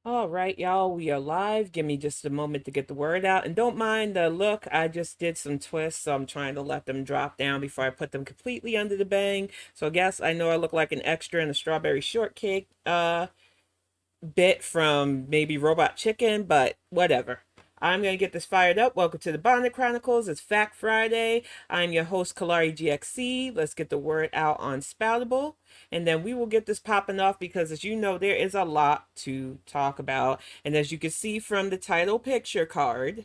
All right, y'all, we are live. Give me just a moment to get the word out. And don't mind the look, I just did some twists, so I'm trying to let them drop down before I put them completely under the bang. So I guess I know I look like an extra in a strawberry shortcake bit from maybe Robot Chicken, but whatever. I'm going to get this fired up. Welcome to the Bonnet Chronicles. It's Fact Friday. I'm your host, Kalari GXC. Let's get the word out on Spoutable. And then we will get this popping off because, as you know, there is a lot to talk about. And as you can see from the title picture card,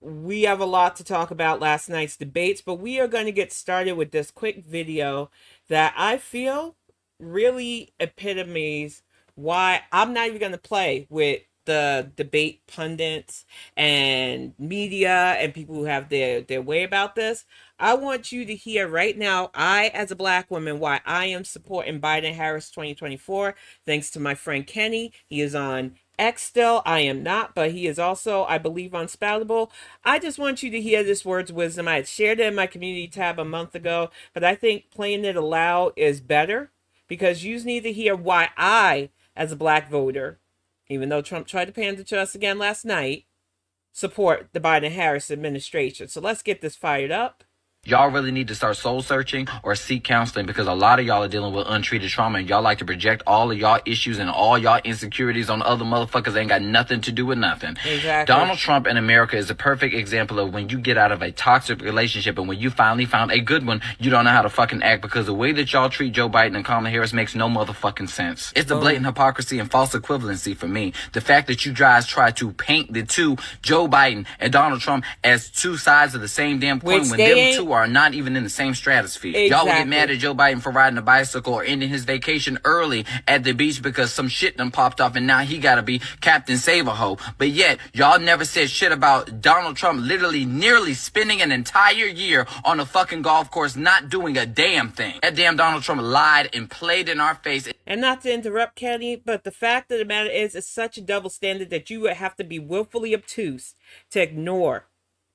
we have a lot to talk about last night's debates, but we are going to get started with this quick video that I feel really epitomizes why I'm not even going to play with the debate pundits and media and people who have their way about this. I want you to hear right now, I, as a black woman, why I am supporting Biden Harris 2024. Thanks to my friend Kenny. He is on X still. I am not, but he is also, I believe, on Spoutable. I just want you to hear this word's wisdom. I had shared it in my community tab a month ago, but I think playing it aloud is better because you need to hear why I, as a black voter, even though Trump tried to pander to us again last night, support the Biden Harris administration. So let's get this fired up. Y'all really need to start soul searching or seek counseling because a lot of y'all are dealing with untreated trauma and y'all like to project all of y'all issues and all y'all insecurities on other motherfuckers that ain't got nothing to do with nothing. Exactly. Donald Trump in America is a perfect example of when you get out of a toxic relationship and when you finally found a good one, you don't know how to fucking act because the way that y'all treat Joe Biden and Kamala Harris makes no motherfucking sense. It's the blatant hypocrisy and false equivalency for me. The fact that you guys try to paint the two, Joe Biden and Donald Trump, as two sides of the same damn coin when them two are not even in the same stratosphere. Exactly. Y'all will get mad at Joe Biden for riding a bicycle or ending his vacation early at the beach because some shit done popped off and now he gotta be Captain Save-A-Ho. But yet, y'all never said shit about Donald Trump literally nearly spending an entire year on a fucking golf course not doing a damn thing. That damn Donald Trump lied and played in our face. And not to interrupt, Kenny, but the fact of the matter is, it's such a double standard that you would have to be willfully obtuse to ignore.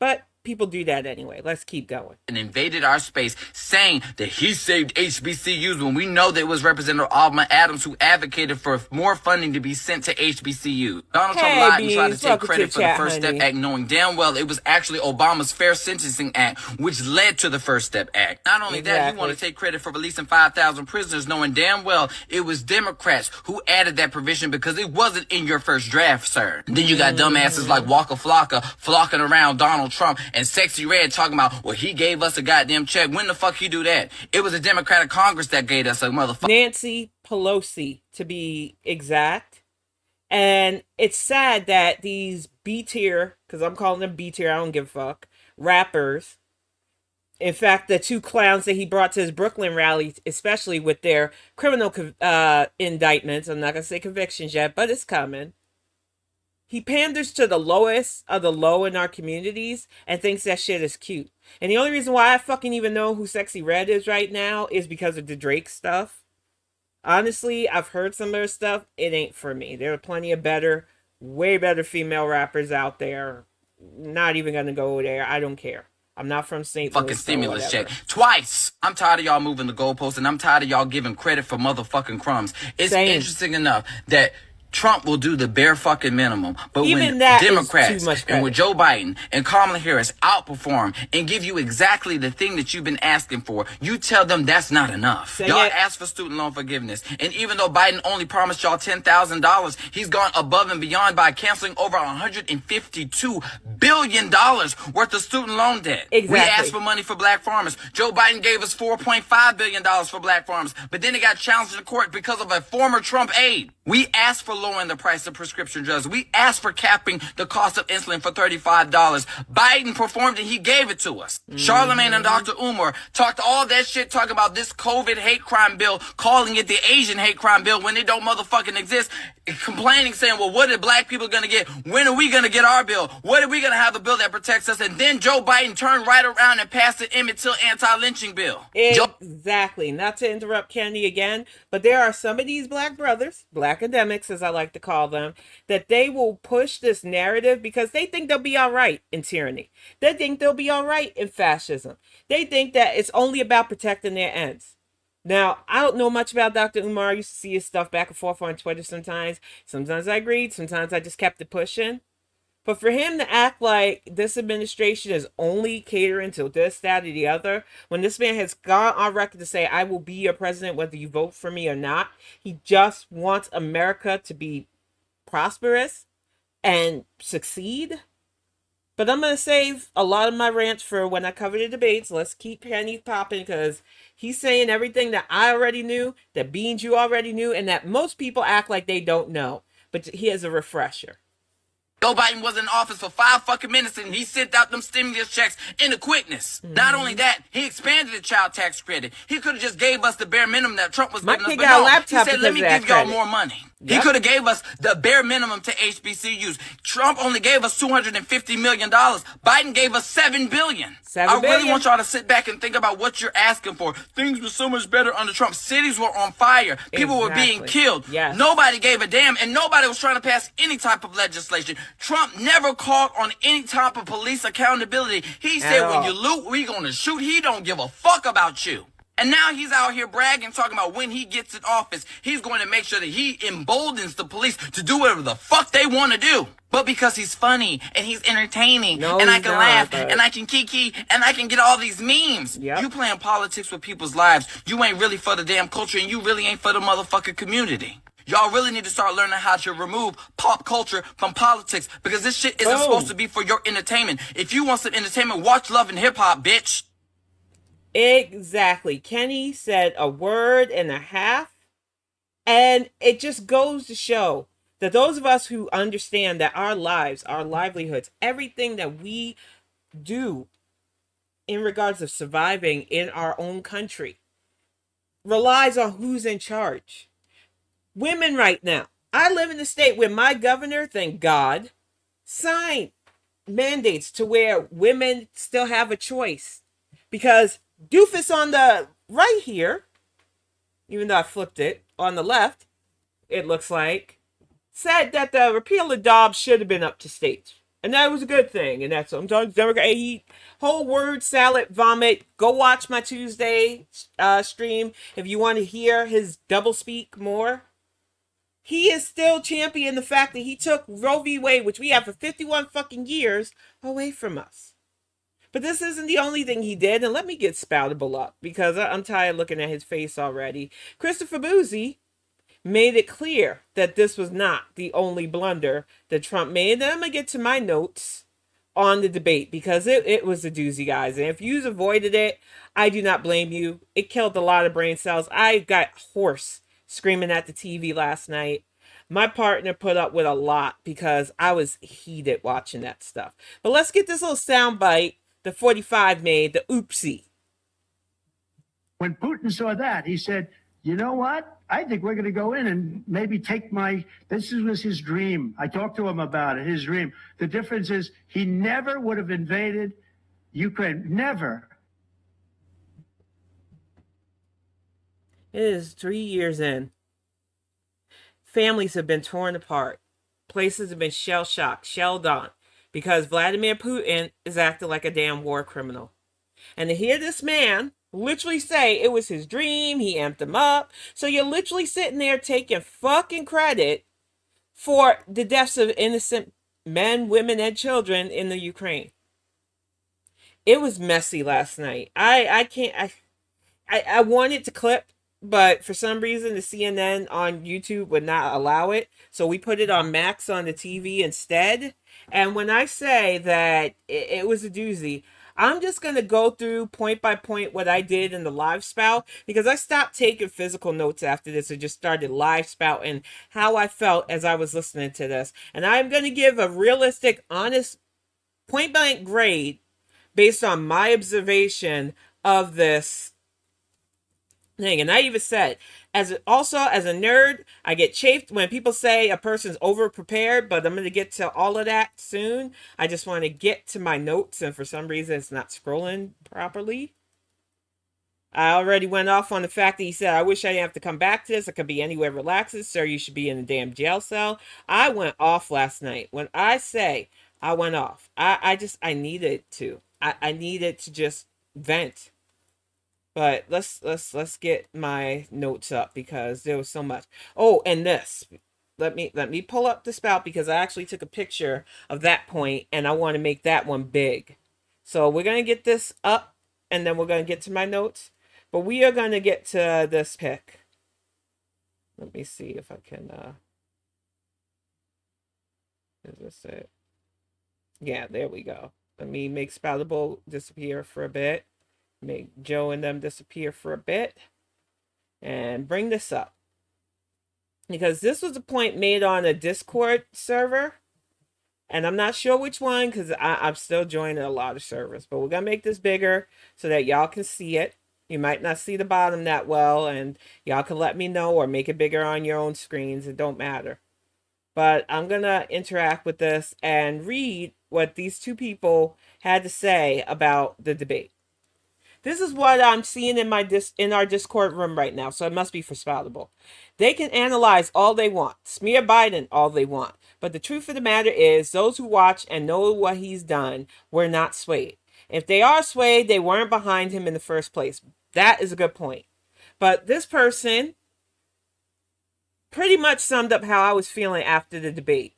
But people do that anyway. Let's keep going. And invaded our space saying that he saved HBCUs when we know that it was Representative Alma Adams who advocated for more funding to be sent to HBCUs. Donald Trump lied and tried to take credit for the First Step Act, knowing damn well it was actually Obama's Fair Sentencing Act, which led to the First Step Act. Not only that, he wanted to take credit for releasing 5,000 prisoners, knowing damn well it was Democrats who added that provision because it wasn't in your first draft, sir. Then you got dumbasses like Waka Flocka flocking around Donald Trump and Sexy Red talking about, well, he gave us a goddamn check. When the fuck he do that? It was a Democratic Congress that gave us a motherfucker. Nancy Pelosi, to be exact. And it's sad that these B-tier, because I'm calling them B-tier, I don't give a fuck, rappers, in fact, the two clowns that he brought to his Brooklyn rally, especially with their criminal indictments, I'm not going to say convictions yet, but it's coming. He panders to the lowest of the low in our communities and thinks that shit is cute. And the only reason why I fucking even know who Sexy Red is right now is because of the Drake stuff. Honestly, I've heard some of their stuff. It ain't for me. There are plenty of better, way better female rappers out there. Not even gonna go there. I don't care. I'm not from St. Louis. Fucking stimulus check. Twice. I'm tired of y'all moving the goalposts and I'm tired of y'all giving credit for motherfucking crumbs. It's interesting enough that Trump will do the bare fucking minimum. But even when Democrats and when Joe Biden and Kamala Harris outperform and give you exactly the thing that you've been asking for, you tell them that's not enough. Y'all ask for student loan forgiveness. And even though Biden only promised y'all $10,000, he's gone above and beyond by canceling over $152 billion worth of student loan debt. We asked for money for black farmers. Joe Biden gave us $4.5 billion for black farmers, but then it got challenged in court because of a former Trump aide. We asked for lowering the price of prescription drugs. We asked for capping the cost of insulin for $35. Biden performed and he gave it to us. Charlemagne and Dr. Umar talked all that shit talking about this COVID hate crime bill, calling it the Asian hate crime bill when it don't motherfucking exist. Complaining, saying, well, what are black people gonna get? When are we gonna get our bill? What are we gonna have a bill that protects us? And then Joe Biden turned right around and passed the Emmett Till anti-lynching bill. Exactly. Not to interrupt Kenny again, but there are some of these black brothers, black academics as I like to call them, that they will push this narrative because they think they'll be all right in tyranny. They think they'll be all right in fascism. They think that it's only about protecting their ends. Now, I don't know much about Dr. Umar. I used to see his stuff back and forth on Twitter sometimes. Sometimes I agreed, sometimes I just kept it pushing. But for him to act like this administration is only catering to this, that, or the other, when this man has gone on record to say, I will be your president whether you vote for me or not, he just wants America to be prosperous and succeed. But I'm going to save a lot of my rants for when I cover the debates. Let's keep Penny popping because he's saying everything that I already knew, that Beans you already knew, and that most people act like they don't know. But here's a refresher. Joe Biden was in office for 5 fucking minutes and he sent out them stimulus checks in the quickness. Mm-hmm. Not only that, he expanded the child tax credit. He could have just gave us the bare minimum that Trump was giving us. But no, he said, let me give y'all more money. Yep. He could have gave us the bare minimum to HBCUs. Trump only gave us $250 million. Biden gave us $7 billion. I really want y'all to sit back and think about what you're asking for. Things were so much better under Trump. Cities were on fire. People were being killed. Yes. Nobody gave a damn, and nobody was trying to pass any type of legislation. Trump never called on any type of police accountability. He said, when you loot, we're going to shoot. He don't give a fuck about you. And now he's out here bragging, talking about when he gets in office, he's going to make sure that he emboldens the police to do whatever the fuck they want to do. But because he's funny and he's entertaining and I can laugh and I can kiki and I can get all these memes. Yep. You playing politics with people's lives. You ain't really for the damn culture and you really ain't for the motherfucking community. Y'all really need to start learning how to remove pop culture from politics because this shit isn't supposed to be for your entertainment. If you want some entertainment, watch Love and Hip Hop, bitch. Exactly. Kenny said a word and a half, and it just goes to show that those of us who understand that our lives, our livelihoods, everything that we do in regards of surviving in our own country relies on who's in charge. Women right now. I live in a state where my governor, thank God, signed mandates to where women still have a choice. Because doofus on the right here, even though I flipped it, on the left, it looks like, said that the repeal of Dobbs should have been up to states. And that was a good thing. And that's sometimes Democrat. He whole word salad vomit. Go watch my Tuesday stream if you want to hear his double speak more. He is still championing the fact that he took Roe v. Wade, which we have for 51 fucking years, away from us. But this isn't the only thing he did, and let me get Spoutable up, because I'm tired of looking at his face already. Christopher Boozy made it clear that this was not the only blunder that Trump made. And then I'm going to get to my notes on the debate, because it was a doozy, guys. And if you avoided it, I do not blame you. It killed a lot of brain cells. I got hoarse screaming at the TV last night. My partner put up with a lot because I was heated watching that stuff. But let's get this little soundbite the 45 made, the oopsie. When Putin saw that, he said, you know what? I think we're going to go in and maybe take this was his dream. I talked to him about it, his dream. The difference is he never would have invaded Ukraine. Never. It is 3 years in. Families have been torn apart. Places have been shell-shocked, shelled on, because Vladimir Putin is acting like a damn war criminal. And to hear this man literally say it was his dream, he amped him up. So you're literally sitting there taking fucking credit for the deaths of innocent men, women, and children in the Ukraine. It was messy last night. I wanted to clip, but for some reason the CNN on YouTube would not allow it. So we put it on Max on the TV instead. And when I say that it was a doozy, I'm just going to go through point by point what I did in the live spout, because I stopped taking physical notes after this and just started live spouting how I felt as I was listening to this. And I'm going to give a realistic, honest, point blank grade based on my observation of this thing. And I even said, as a nerd, I get chafed when people say a person's over prepared, but I'm going to get to all of that soon. I just want to get to my notes, and for some reason it's not scrolling properly. I already went off on the fact that he said, I wish I didn't have to come back to this. I could be anywhere relaxing. Sir, you should be in a damn jail cell. I went off last night. When I say I went off, I needed to. I needed to just vent. But let's get my notes up because there was so much. Oh, and this. Let me pull up the spout because I actually took a picture of that point and I want to make that one big. So we're gonna get this up and then we're gonna get to my notes. But we are gonna get to this pick. Let me see if I can is this it? Yeah, there we go. Let me make Spoutable disappear for a bit. Make Joe and them disappear for a bit. And bring this up. Because this was a point made on a Discord server. And I'm not sure which one because I'm still joining a lot of servers. But we're going to make this bigger so that y'all can see it. You might not see the bottom that well. And y'all can let me know or make it bigger on your own screens. It don't matter. But I'm going to interact with this and read what these two people had to say about the debate. This is what I'm seeing in our Discord room right now, so it must be for Spoutable. They can analyze all they want, smear Biden all they want, but the truth of the matter is those who watch and know what he's done were not swayed. If they are swayed, they weren't behind him in the first place. That is a good point. But this person pretty much summed up how I was feeling after the debate.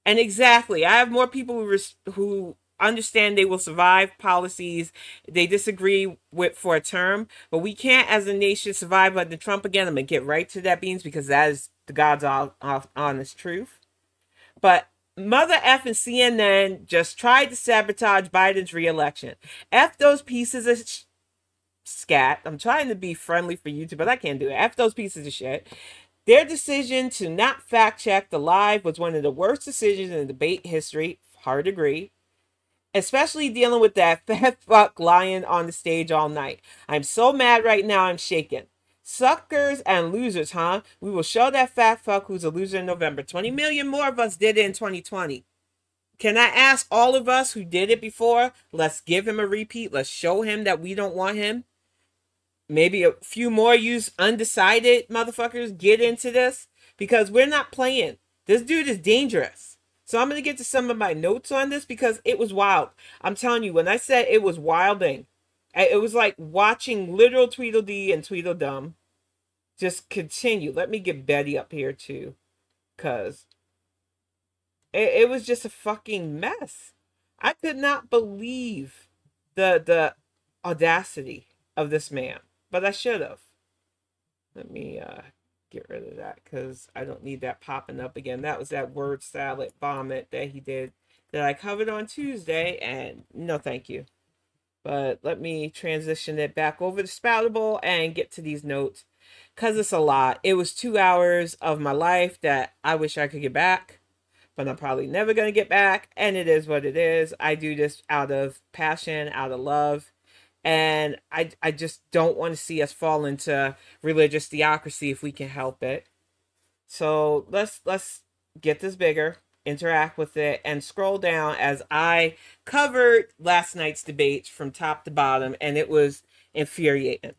And exactly, I have more people who understand they will survive policies they disagree with for a term, but we can't as a nation survive under Trump again. I'm going to get right to that, Beans, because that is the God's honest truth. But Mother F and CNN just tried to sabotage Biden's reelection. F those pieces of scat. I'm trying to be friendly for YouTube, but I can't do it. F those pieces of shit. Their decision to not fact check the live was one of the worst decisions in debate history. Hard to agree. Especially dealing with that fat fuck lying on the stage all night. I'm so mad right now, I'm shaking. Suckers and losers, huh? We will show that fat fuck who's a loser in November. 20 million more of us did it in 2020. Can I ask all of us who did it before? Let's give him a repeat. Let's show him that we don't want him. Maybe a few more use undecided motherfuckers get into this because we're not playing. This dude is dangerous. So I'm going to get to some of my notes on this because it was wild. I'm telling you, when I said it was wilding, it was like watching literal Tweedledee and Tweedledum just continue. Let me get Betty up here too, because it was just a fucking mess. I could not believe the audacity of this man. But I should have. Let me get rid of that because I don't need that popping up again. That was that word salad vomit that he did that I covered on Tuesday, and no thank you. But let me transition it back over to Spoutable and get to these notes because it's a lot. It was 2 hours of my life that I wish I could get back, but I'm probably never going to get back, and it is what it is. I do this out of passion, out of love. And I just don't want to see us fall into religious theocracy if we can help it. So let's get this bigger, interact with it, and scroll down as I covered last night's debates from top to bottom, and it was infuriating.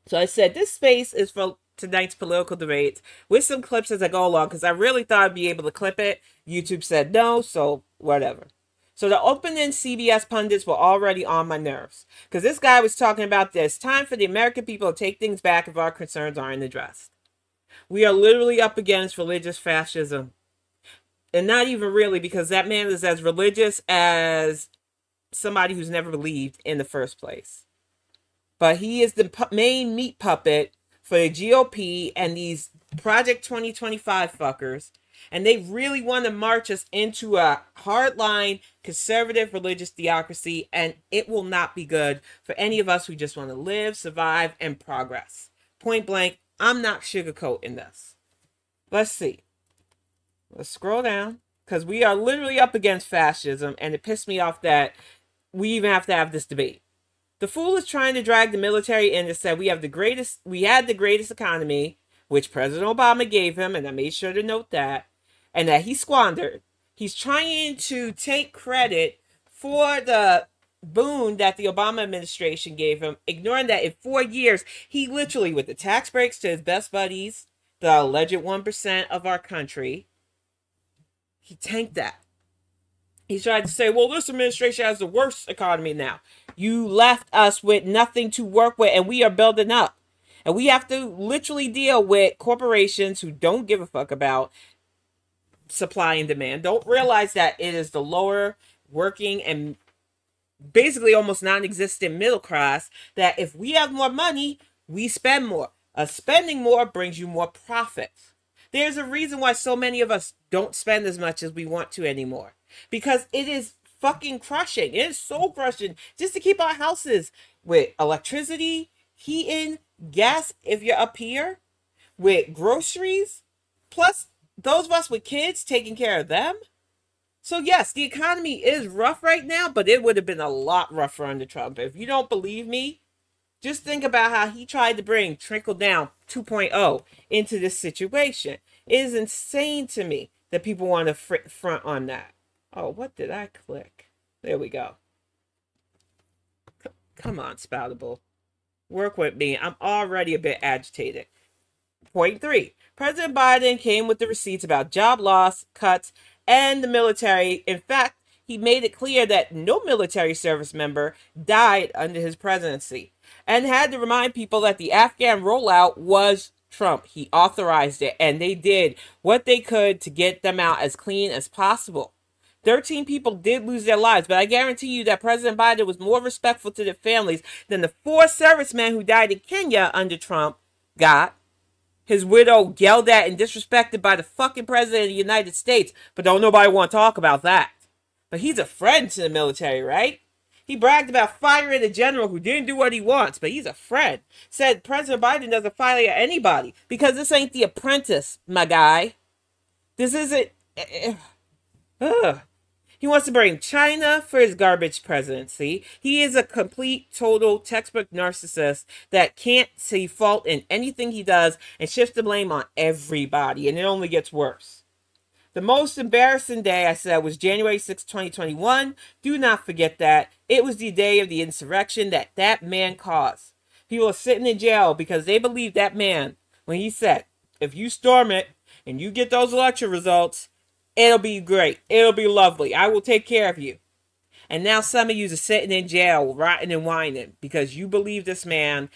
So I said this space is for tonight's political debates with some clips as I go along because I really thought I'd be able to clip it. YouTube said no, so whatever. So the opening CBS pundits were already on my nerves because this guy was talking about this time for the American people to take things back if our concerns aren't addressed. We are literally up against religious fascism. And not even really, because that man is as religious as somebody who's never believed in the first place. But he is the main meat puppet for the GOP and these Project 2025 fuckers. And they really want to march us into a hardline conservative religious theocracy, and it will not be good for any of us who just want to live, survive, and progress. Point blank, I'm not sugarcoating this. Let's see. Let's scroll down, because we are literally up against fascism, and it pissed me off that we even have to have this debate. The fool is trying to drag the military in and said we had the greatest economy, which President Obama gave him, and I made sure to note that, and that he squandered. He's trying to take credit for the boon that the Obama administration gave him, ignoring that in 4 years, he literally, with the tax breaks to his best buddies, the alleged 1% of our country, he tanked that. He tried to say, well, this administration has the worst economy now. You left us with nothing to work with, and we are building up. And we have to literally deal with corporations who don't give a fuck about supply and demand, don't realize that it is the lower working and basically almost non-existent middle class that if we have more money, we spend more. Spending more brings you more profits. There's a reason why so many of us don't spend as much as we want to anymore. Because it is fucking crushing. It is soul crushing just to keep our houses with electricity, heating, gas if you're up here, with groceries, plus those of us with kids taking care of them. So yes, the economy is rough right now, but it would have been a lot rougher under Trump. If you don't believe me, just think about how he tried to bring Trickle Down 2.0 into this situation. It is insane to me that people want to front on that. Oh, what did I click? There we go. Come on, Spoutable. Work with me. I'm already a bit agitated. Point 3. President Biden came with the receipts about job loss, cuts, and the military. In fact, he made it clear that no military service member died under his presidency and had to remind people that the Afghan rollout was Trump. He authorized it, and they did what they could to get them out as clean as possible. 13 people did lose their lives, but I guarantee you that President Biden was more respectful to their families than the 4 servicemen who died in Kenya under Trump got. His widow yelled at and disrespected by the fucking president of the United States, but don't nobody want to talk about that. But he's a friend to the military, right? He bragged about firing a general who didn't do what he wants, but he's a friend. Said President Biden doesn't fire anybody because this ain't The Apprentice, my guy. This isn't... He wants to bring China for his garbage presidency. He is a complete, total, textbook narcissist that can't see fault in anything he does and shifts the blame on everybody, and it only gets worse. The most embarrassing day, I said, was January 6, 2021. Do not forget that. It was the day of the insurrection that man caused. People are sitting in jail because they believe that man, when he said, if you storm it and you get those election results, it'll be great. It'll be lovely. I will take care of you. And now some of you are sitting in jail, rotting and whining because you believe this man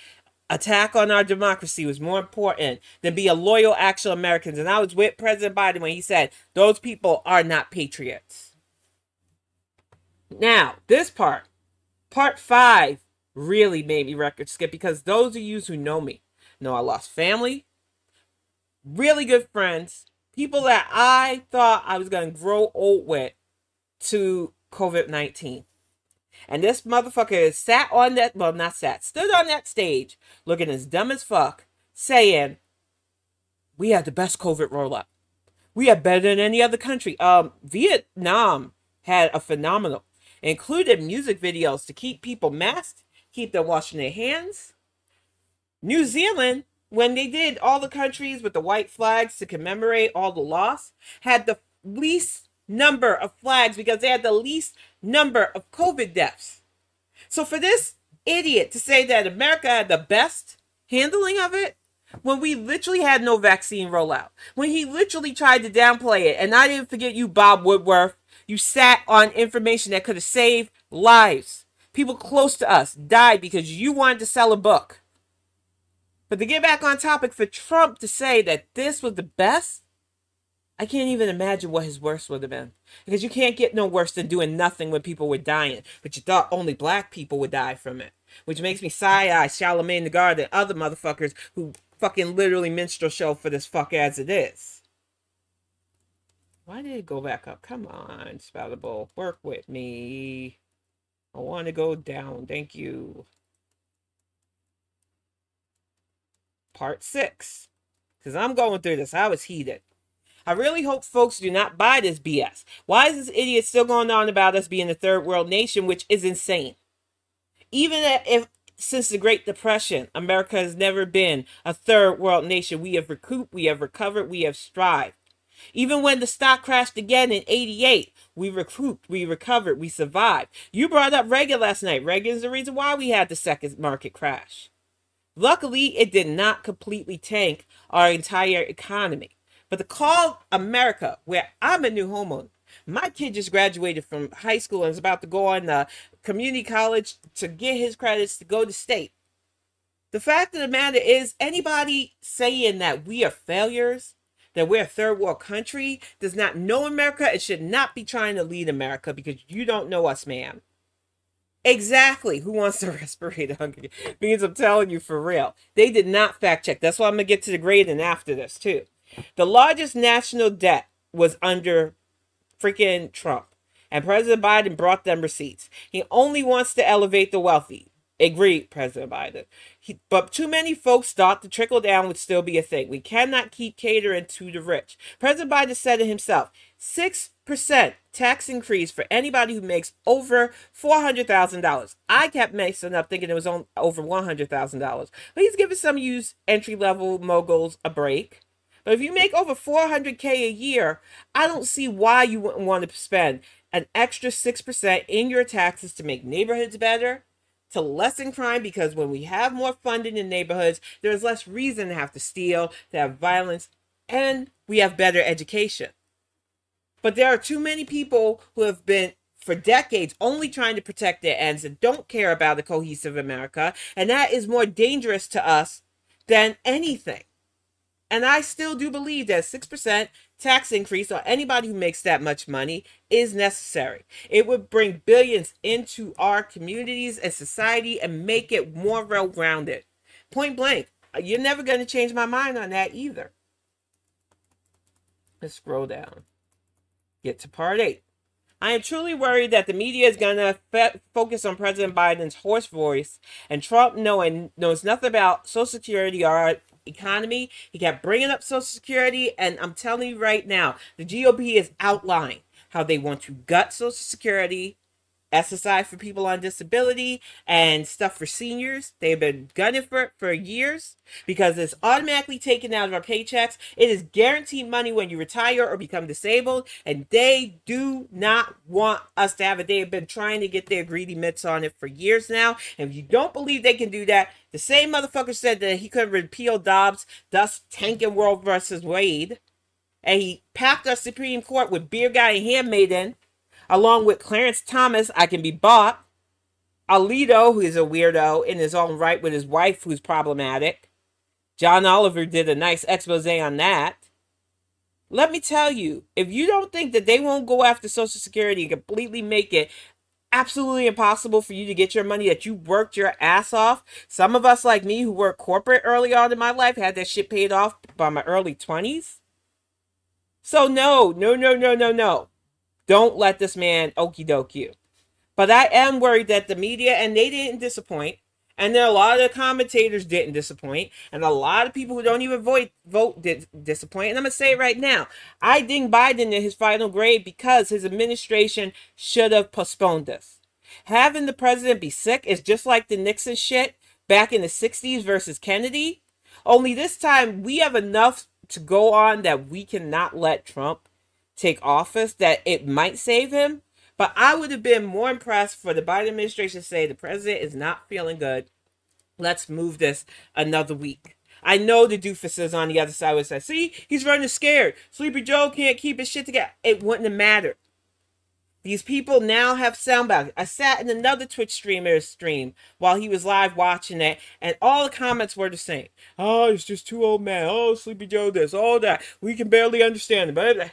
attack on our democracy was more important than be a loyal actual Americans. And I was with President Biden when he said, those people are not patriots. Now, this part 5, really made me record skip because those of you who know me know I lost family, really good friends, people that I thought I was going to grow old with to COVID-19. And this motherfucker sat on that, well, not sat, stood on that stage looking as dumb as fuck, saying, we had the best COVID rollout. We had better than any other country. Vietnam had a phenomenal, included music videos to keep people masked, keep them washing their hands. New Zealand, when they did all the countries with the white flags to commemorate all the loss, had the least number of flags because they had the least number of COVID deaths. So for this idiot to say that America had the best handling of it, when we literally had no vaccine rollout, when he literally tried to downplay it, and I didn't forget you, Bob Woodworth, you sat on information that could have saved lives. People close to us died because you wanted to sell a book. But to get back on topic, for Trump to say that this was the best, I can't even imagine what his worst would have been. Because you can't get no worse than doing nothing when people were dying. But you thought only black people would die from it. Which makes me side-eye Charlamagne the God and other motherfuckers who fucking literally minstrel show for this fuck as it is. Why did it go back up? Come on, Spoutable. Work with me. I want to go down. Thank you. Part 6. Because I'm going through this. I was heated. I really hope folks do not buy this BS. Why is this idiot still going on about us being a third world nation, which is insane? Even if since the Great Depression, America has never been a third world nation. We have recouped, we have recovered, we have strived. Even when the stock crashed again in 88, we recouped, we recovered, we survived. You brought up Reagan last night. Reagan is the reason why we had the second market crash. Luckily, it did not completely tank our entire economy. But to call America, where I'm a new homeowner, My kid just graduated from high school and is about to go on community college to get his credits to go to state. The fact of the matter is, anybody saying that we are failures, that we're a third world country, does not know America and should not be trying to lead America, because you don't know us, ma'am. Exactly. Who wants to respirate hungry? Because I'm telling you, for real. They did not fact check. That's why I'm going to get to the grading after this, too. The largest national debt was under freaking Trump. And President Biden brought them receipts. He only wants to elevate the wealthy. Agreed, President Biden. But too many folks thought the trickle down would still be a thing. We cannot keep catering to the rich. President Biden said it himself. 6% tax increase for anybody who makes over $400,000. I kept messing up thinking it was on over $100,000. But he's giving some of you entry-level moguls a break. But if you make over $400K a year, I don't see why you wouldn't want to spend an extra 6% in your taxes to make neighborhoods better, to lessen crime, because when we have more funding in neighborhoods, there's less reason to have to steal, to have violence, and we have better education. But there are too many people who have been for decades only trying to protect their ends and don't care about a cohesive America, and that is more dangerous to us than anything. And I still do believe that 6% tax increase on anybody who makes that much money is necessary. It would bring billions into our communities and society and make it more well-rounded. Point blank. You're never going to change my mind on that either. Let's scroll down. Get to part 8. I am truly worried that the media is going to focus on President Biden's hoarse voice, and Trump knows nothing about Social Security or our economy. He kept bringing up Social Security, and I'm telling you right now, the GOP is outlining how they want to gut Social Security, SSI for people on disability, and stuff for seniors. They've been gunning for years because it's automatically taken out of our paychecks. It is guaranteed money when you retire or become disabled, and they do not want us to have it. They have been trying to get their greedy mitts on it for years now, and if you don't believe they can do that, the same motherfucker said that he could repeal Dobbs, thus tanking Roe versus Wade, and he packed our Supreme Court with Beer Guy and Handmaiden, along with Clarence Thomas, I can be bought, Alito, who is a weirdo in his own right with his wife, who's problematic. John Oliver did a nice expose on that. Let me tell you, if you don't think that they won't go after Social Security and completely make it absolutely impossible for you to get your money that you worked your ass off, some of us like me who worked corporate early on in my life had that shit paid off by my early 20s. So no. Don't let this man okie doke you. But I am worried that the media, and they didn't disappoint, and there are a lot of commentators didn't disappoint, and a lot of people who don't even vote did disappoint. And I'm going to say it right now. I ding Biden in his final grade because his administration should have postponed this. Having the president be sick is just like the Nixon shit back in the 60s versus Kennedy. Only this time we have enough to go on that we cannot let Trump take office, that it might save him. But I would have been more impressed for the Biden administration to say the president is not feeling good. Let's move this another week. I know the doofuses on the other side would say, see, he's running scared. Sleepy Joe can't keep his shit together. It wouldn't have mattered. These people now have sound bites. I sat in another Twitch streamer's stream while he was live watching it, and all the comments were the same. Oh, it's just two old men. Oh, Sleepy Joe this, all that. We can barely understand it. But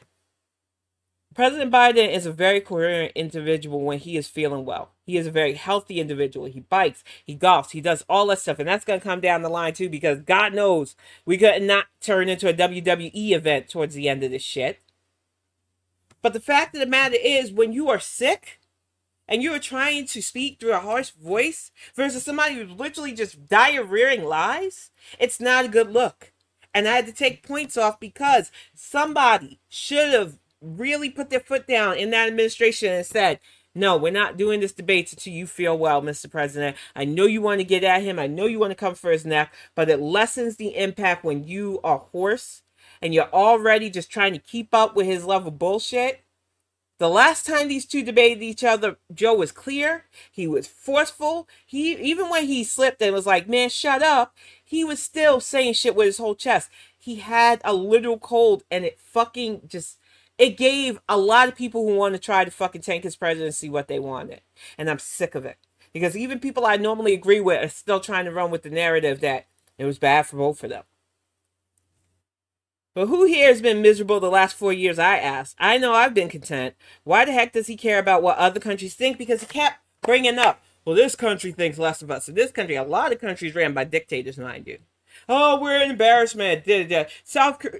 President Biden is a very coherent individual when he is feeling well. He is a very healthy individual. He bikes, he golfs, he does all that stuff. And that's going to come down the line too, because God knows we could not turn into a WWE event towards the end of this shit. But the fact of the matter is, when you are sick and you are trying to speak through a harsh voice versus somebody who's literally just diarrheaing lies, it's not a good look. And I had to take points off because somebody should have really put their foot down in that administration and said, no, we're not doing this debate until you feel well, Mr. President. I know you want to get at him. I know you want to come for his neck, but it lessens the impact when you are hoarse and you're already just trying to keep up with his level bullshit. The last time these two debated each other, Joe was clear. He was forceful. Even when he slipped and was like, man, shut up, he was still saying shit with his whole chest. He had a literal cold and it fucking just... it gave a lot of people who want to try to fucking tank his presidency what they wanted. And I'm sick of it. Because even people I normally agree with are still trying to run with the narrative that it was bad for both of them. But who here has been miserable the last 4 years, I asked. I know I've been content. Why the heck does he care about what other countries think? Because he kept bringing up, well, this country thinks less of us. So this country, a lot of countries ran by dictators, mind you. Oh, we're an embarrassment.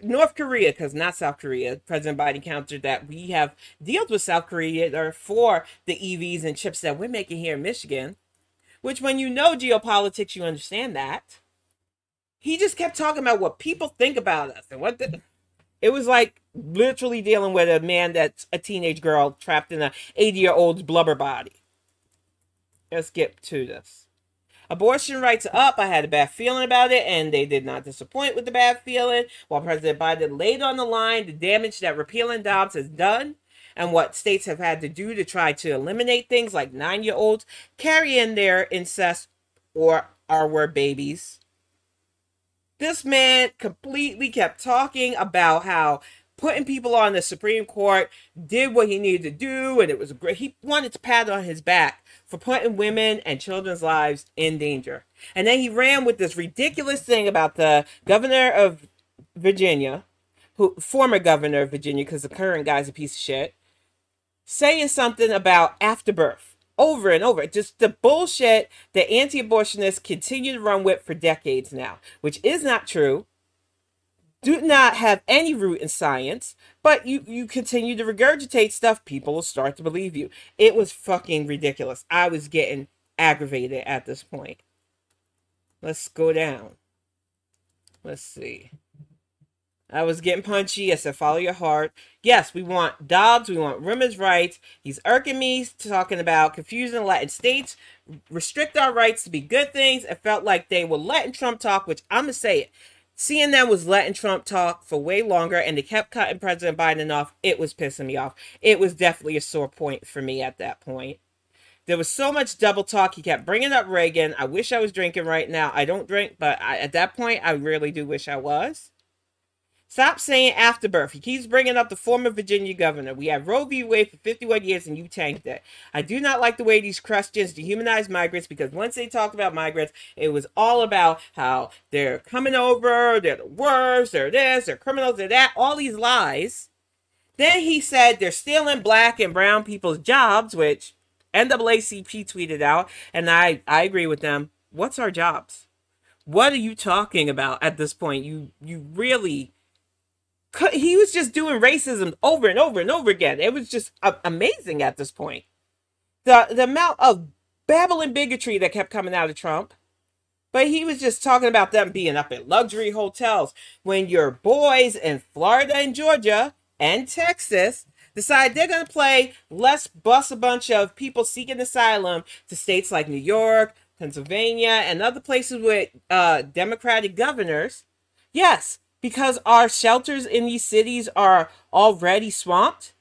North Korea, because not South Korea. President Biden countered that we have deals with South Korea for the EVs and chips that we're making here in Michigan. Which, when you know geopolitics, you understand that. He just kept talking about what people think about us and it was like literally dealing with a man that's a teenage girl trapped in an 80-year-old's blubber body. Let's get to this. Abortion rights up. I had a bad feeling about it, and they did not disappoint with the bad feeling. While President Biden laid on the line the damage that repealing Dobbs has done and what states have had to do to try to eliminate things like 9-year-olds carrying their incest or R-word babies. This man completely kept talking about how putting people on the Supreme Court did what he needed to do, and it was great. He wanted to pat on his back for putting women and children's lives in danger. And then he ran with this ridiculous thing about the governor of Virginia, former governor of Virginia, because the current guy's a piece of shit, saying something about afterbirth. Over and over. Just the bullshit that anti-abortionists continue to run with for decades now, which is not true, do not have any root in science, but you continue to regurgitate stuff, people will start to believe you. It was fucking ridiculous. I was getting aggravated at this point. Let's go down. Let's see. I was getting punchy. I said, follow your heart. Yes, we want Dobbs. We want women's rights. He's irking me, talking about confusing Latin states, restrict our rights to be good things. It felt like they were letting Trump talk, which I'm going to say it. CNN was letting Trump talk for way longer, and they kept cutting President Biden off. It was pissing me off. It was definitely a sore point for me at that point. There was so much double talk. He kept bringing up Reagan. I wish I was drinking right now. I don't drink, but at that point, I really do wish I was. Stop saying afterbirth. He keeps bringing up the former Virginia governor. We had Roe v. Wade for 51 years and you tanked it. I do not like the way these Christians dehumanize migrants, because once they talked about migrants, it was all about how they're coming over, they're the worst, they're this, they're criminals, they're that, all these lies. Then he said they're stealing black and brown people's jobs, which NAACP tweeted out, and I agree with them. What's our jobs? What are you talking about at this point? You really... He was just doing racism over and over and over again. It was just amazing at this point. The amount of babbling bigotry that kept coming out of Trump. But he was just talking about them being up in luxury hotels when your boys in Florida and Georgia and Texas decide they're going to play, let's bus a bunch of people seeking asylum to states like New York, Pennsylvania, and other places with Democratic governors. Yes. Because our shelters in these cities are already swamped.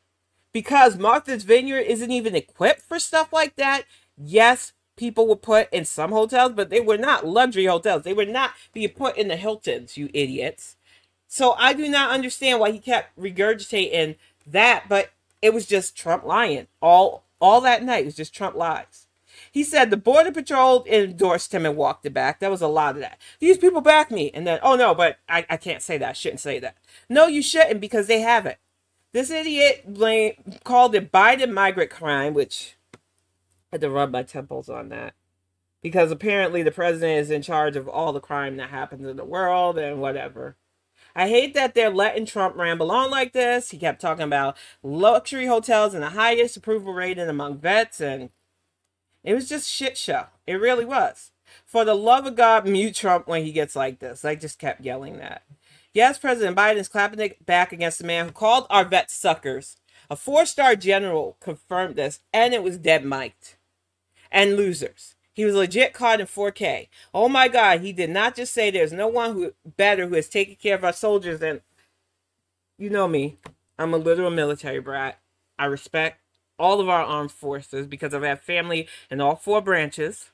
Because Martha's Vineyard isn't even equipped for stuff like that. Yes, people were put in some hotels, but they were not luxury hotels. They were not being put in the Hiltons, you idiots. So I do not understand why he kept regurgitating that, but it was just Trump lying. All that night was just Trump lies. He said the Border Patrol endorsed him and walked it back. That was a lot of that. These people back me. And then, oh no, but I can't say that. I shouldn't say that. No, you shouldn't, because they haven't. This idiot called it Biden migrant crime, which I had to rub my temples on that. Because apparently the president is in charge of all the crime that happens in the world and whatever. I hate that they're letting Trump ramble on like this. He kept talking about luxury hotels and the highest approval rating among vets, and it was just shit show. It really was. For the love of God, mute Trump when he gets like this. I just kept yelling that. Yes, President Biden is clapping it back against the man who called our vets suckers. A 4-star general confirmed this, and it was dead mic'd. And losers. He was legit caught in 4K. Oh my God, he did not just say there's no one who has taken care of our soldiers than... You know me. I'm a literal military brat. I respect all of our armed forces because I've had family in all 4 branches.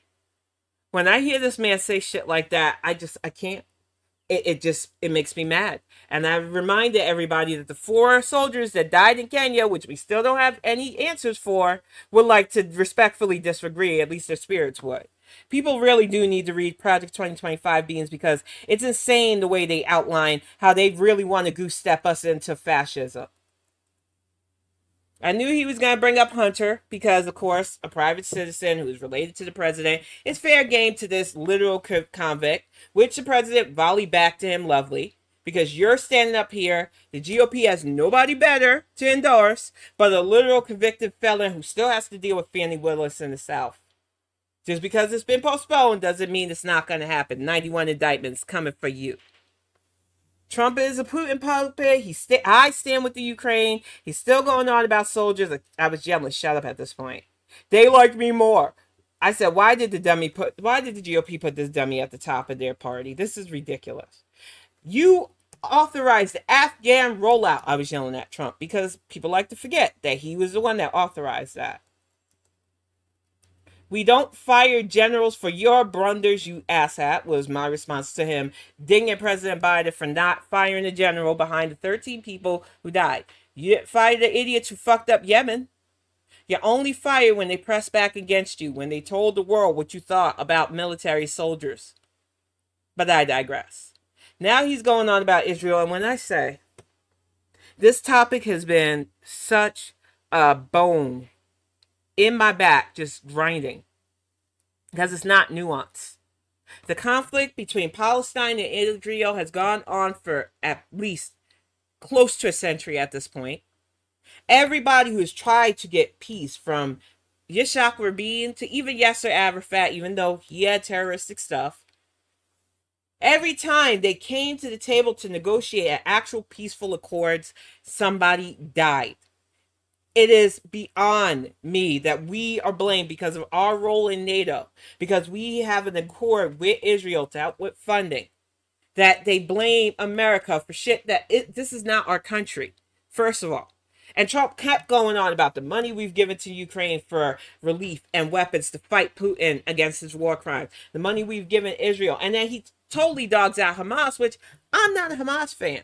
When I hear this man say shit like that, I can't. it makes me mad. And I've reminded everybody that the 4 soldiers that died in Kenya, which we still don't have any answers for, would like to respectfully disagree. At least their spirits would. People really do need to read Project 2025 Beans, because it's insane the way they outline how they really want to goose step us into fascism. I knew he was going to bring up Hunter because, of course, a private citizen who is related to the president is fair game to this literal convict, which the president volleyed back to him lovely. Because you're standing up here, the GOP has nobody better to endorse but a literal convicted felon who still has to deal with Fannie Willis in the South. Just because it's been postponed doesn't mean it's not going to happen. 91 indictments coming for you. Trump is a Putin puppet. I stand with the Ukraine. He's still going on about soldiers. I was yelling, shut up at this point. They like me more. I said, why did the GOP put this dummy at the top of their party? This is ridiculous. You authorized the Afghan rollout. I was yelling at Trump because people like to forget that he was the one that authorized that. We don't fire generals for your blunders, you asshat, was my response to him, dinging President Biden for not firing a general behind the 13 people who died. You didn't fire the idiots who fucked up Yemen. You only fire when they pressed back against you, when they told the world what you thought about military soldiers. But I digress. Now he's going on about Israel, and when I say this topic has been such a bone in my back, just grinding, because it's not nuanced. The conflict between Palestine and Israel has gone on for at least close to a century at this point. Everybody who has tried to get peace, from Yitzhak Rabin to even Yasser Arafat, even though he had terroristic stuff, every time they came to the table to negotiate an actual peaceful accords, somebody died. It is beyond me that we are blamed because of our role in NATO, because we have an accord with Israel to help with funding, that they blame America for shit that this is not our country, first of all. And Trump kept going on about the money we've given to Ukraine for relief and weapons to fight Putin against his war crimes, the money we've given Israel, and then he totally dogs out Hamas, which I'm not a Hamas fan.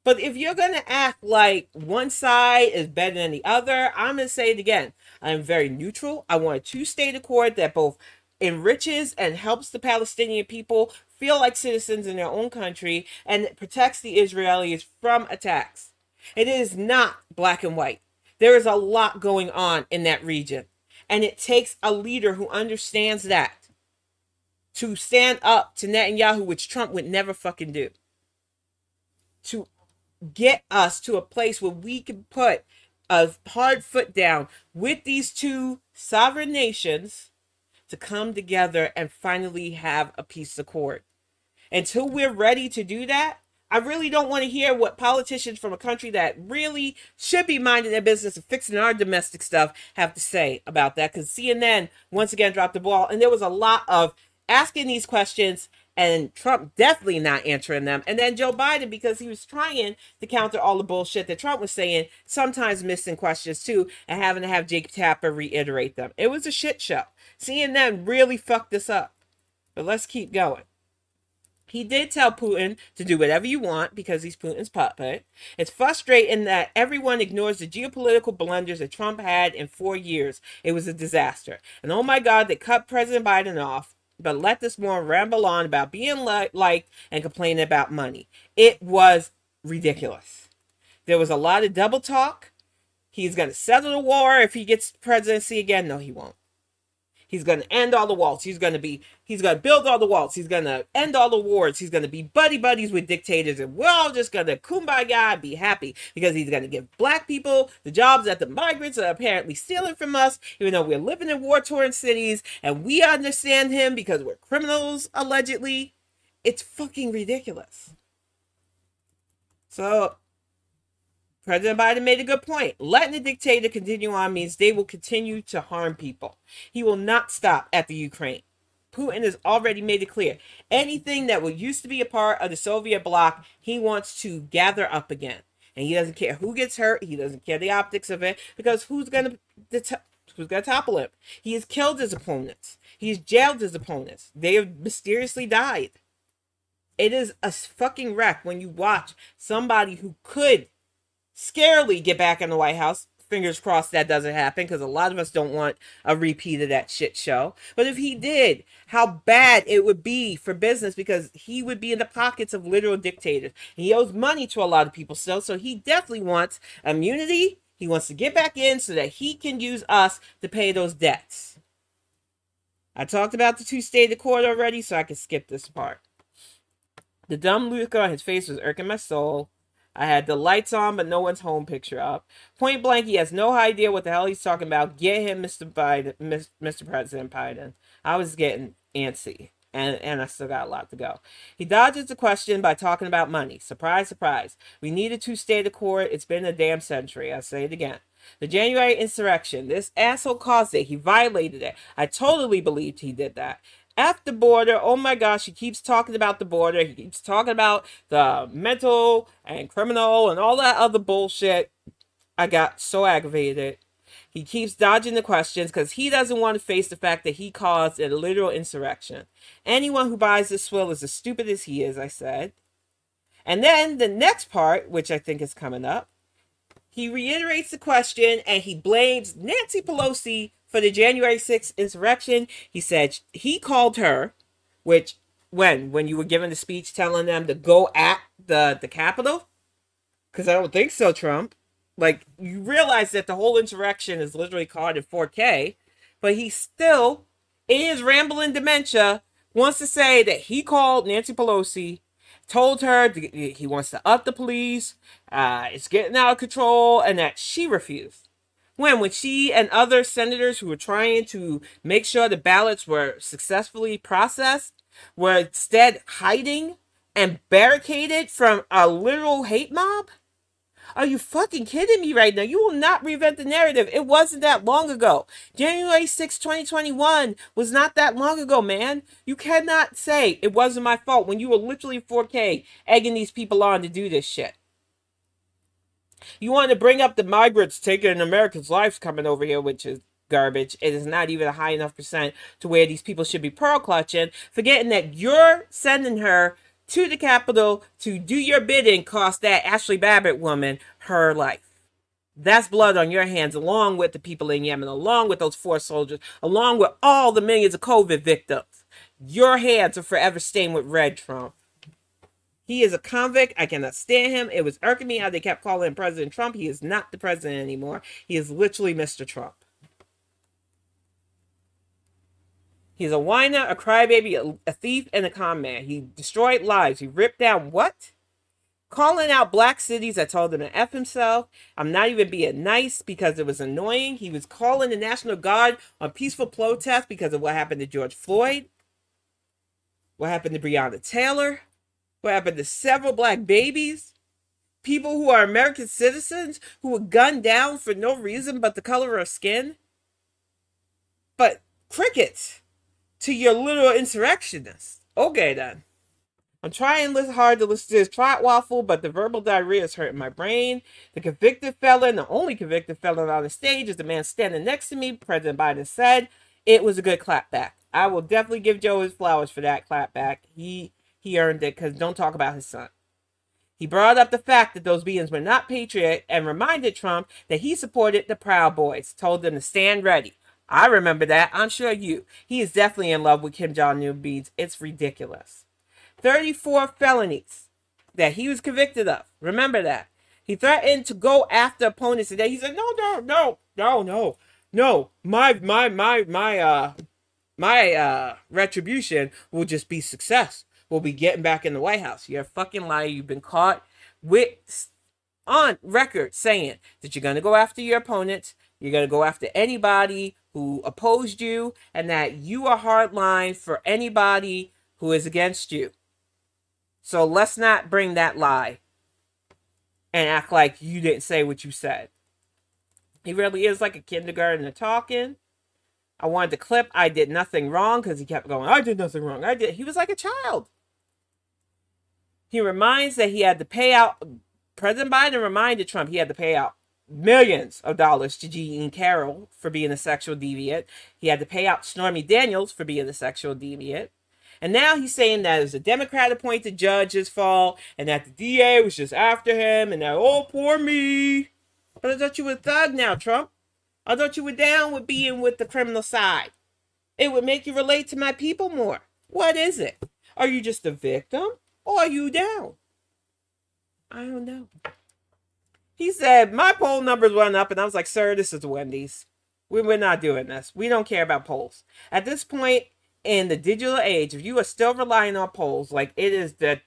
But if you're going to act like one side is better than the other, I'm going to say it again. I'm very neutral. I want a 2-state accord that both enriches and helps the Palestinian people feel like citizens in their own country and protects the Israelis from attacks. It is not black and white. There is a lot going on in that region. And it takes a leader who understands that to stand up to Netanyahu, which Trump would never fucking do, to get us to a place where we can put a hard foot down with these 2 sovereign nations to come together and finally have a peace accord. Until we're ready to do that, I really don't want to hear what politicians from a country that really should be minding their business and fixing our domestic stuff have to say about that, because CNN once again dropped the ball, and there was a lot of asking these questions and Trump definitely not answering them. And then Joe Biden, because he was trying to counter all the bullshit that Trump was saying, sometimes missing questions too, and having to have Jake Tapper reiterate them. It was a shit show. CNN really fucked this up. But let's keep going. He did tell Putin to do whatever you want because he's Putin's puppet. It's frustrating that everyone ignores the geopolitical blunders that Trump had in 4 years. It was a disaster. And oh my God, they cut President Biden off, but let this moron ramble on about being liked and complaining about money. It was ridiculous. There was a lot of double talk. He's going to settle the war if he gets presidency again. No, he won't. He's going to end all the walls. He's going to build all the walls. He's going to end all the wars. He's going to be buddies with dictators. And we're all just going to kumbaya and be happy because he's going to give black people the jobs that the migrants are apparently stealing from us, even though we're living in war-torn cities and we understand him because we're criminals, allegedly. It's fucking ridiculous. So President Biden made a good point. Letting the dictator continue on means they will continue to harm people. He will not stop at the Ukraine. Putin has already made it clear. Anything that used to be a part of the Soviet bloc, he wants to gather up again. And he doesn't care who gets hurt. He doesn't care the optics of it, because who's going to topple him? He has killed his opponents. He's jailed his opponents. They have mysteriously died. It is a fucking wreck when you watch somebody who could scarily get back in the White House. Fingers crossed that doesn't happen, because a lot of us don't want a repeat of that shit show. But if he did, how bad it would be for business, because he would be in the pockets of literal dictators. He owes money to a lot of people still, so he definitely wants immunity. He wants to get back in so that he can use us to pay those debts. I talked about the two-state court already, so I can skip this part. The dumb look on his face was irking my soul. I had the lights on, but no one's home picture up. Point blank, he has no idea what the hell he's talking about. Get him, Mr. Biden, Mr. President Biden. I was getting antsy, and I still got a lot to go. He dodges the question by talking about money. Surprise, surprise. We need a two-state accord. It's been a damn century. I'll say it again. The January insurrection. This asshole caused it. He violated it. I totally believed he did that. F the border. Oh my gosh, he keeps talking about the border. He keeps talking about the mental and criminal and all that other bullshit. I got so aggravated. He keeps dodging the questions because he doesn't want to face the fact that he caused a literal insurrection. Anyone who buys this swill is as stupid as he is, I said. And then the next part, which I think is coming up, he reiterates the question and he blames Nancy Pelosi for the January 6th insurrection. He said he called her, which when you were giving the speech telling them to go at the Capitol? Because I don't think so, Trump. Like, you realize that the whole insurrection is literally caught in 4K, but he still, in his rambling dementia, wants to say that he called Nancy Pelosi, told her he wants to up the police, it's getting out of control, and that she refused. When she and other senators who were trying to make sure the ballots were successfully processed were instead hiding and barricaded from a literal hate mob? Are you fucking kidding me right now? You will not reinvent the narrative. It wasn't that long ago. January 6, 2021 was not that long ago, man. You cannot say it wasn't my fault when you were literally 4K egging these people on to do this shit. You want to bring up the migrants taking Americans' lives coming over here, which is garbage. It is not even a high enough percent to where these people should be pearl clutching, forgetting that you're sending her to the Capitol to do your bidding, cost that Ashley Babbitt woman her life. That's blood on your hands, along with the people in Yemen, along with those 4 soldiers, along with all the millions of COVID victims. Your hands are forever stained with red, Trump. He is a convict. I cannot stand him. It was irking me how they kept calling him President Trump. He is not the president anymore. He is literally Mr. Trump. He's a whiner, a crybaby, a thief, and a con man. He destroyed lives. He ripped down what? Calling out black cities. I told him to F himself. I'm not even being nice because it was annoying. He was calling the National Guard on peaceful protests because of what happened to George Floyd. What happened to Breonna Taylor. What happened to several black babies. People who are American citizens who were gunned down for no reason but the color of skin. But crickets to your little insurrectionists. Okay, then. I'm trying hard to listen to this trot waffle, but the verbal diarrhea is hurting my brain. The convicted felon, the only convicted felon on the stage, is the man standing next to me. President Biden said it was a good clapback. I will definitely give Joe his flowers for that clapback. He earned it, because don't talk about his son. He brought up the fact that those beings were not patriot and reminded Trump that he supported the Proud Boys, told them to stand ready. I remember that. I'm sure you. He is definitely in love with Kim Jong-un beads. It's ridiculous. 34 felonies that he was convicted of. Remember that. He threatened to go after opponents today. He said, no. My retribution will just be success. We'll be getting back in the White House. You're a fucking liar. You've been caught on record saying that you're going to go after your opponents. You're going to go after anybody who opposed you, and that you are hardline for anybody who is against you. So let's not bring that lie and act like you didn't say what you said. He really is like a kindergartner talking. I wanted to clip, I did nothing wrong, because he kept going, I did nothing wrong. He was like a child. He reminds that he had to pay out, President Biden reminded Trump he had to pay out millions of dollars to Jean Carroll for being a sexual deviant. He had to pay out Stormy Daniels for being a sexual deviant. And now he's saying that it was a Democrat-appointed judge's fault and that the DA was just after him and that, oh, poor me. But I thought you were a thug now, Trump. I thought you were down with being with the criminal side. It would make you relate to my people more. What is it? Are you just a victim or are you down? I don't know. He said, my poll numbers went up, and I was like, sir, this is Wendy's. We're not doing this. We don't care about polls. At this point in the digital age, if you are still relying on polls, like it is the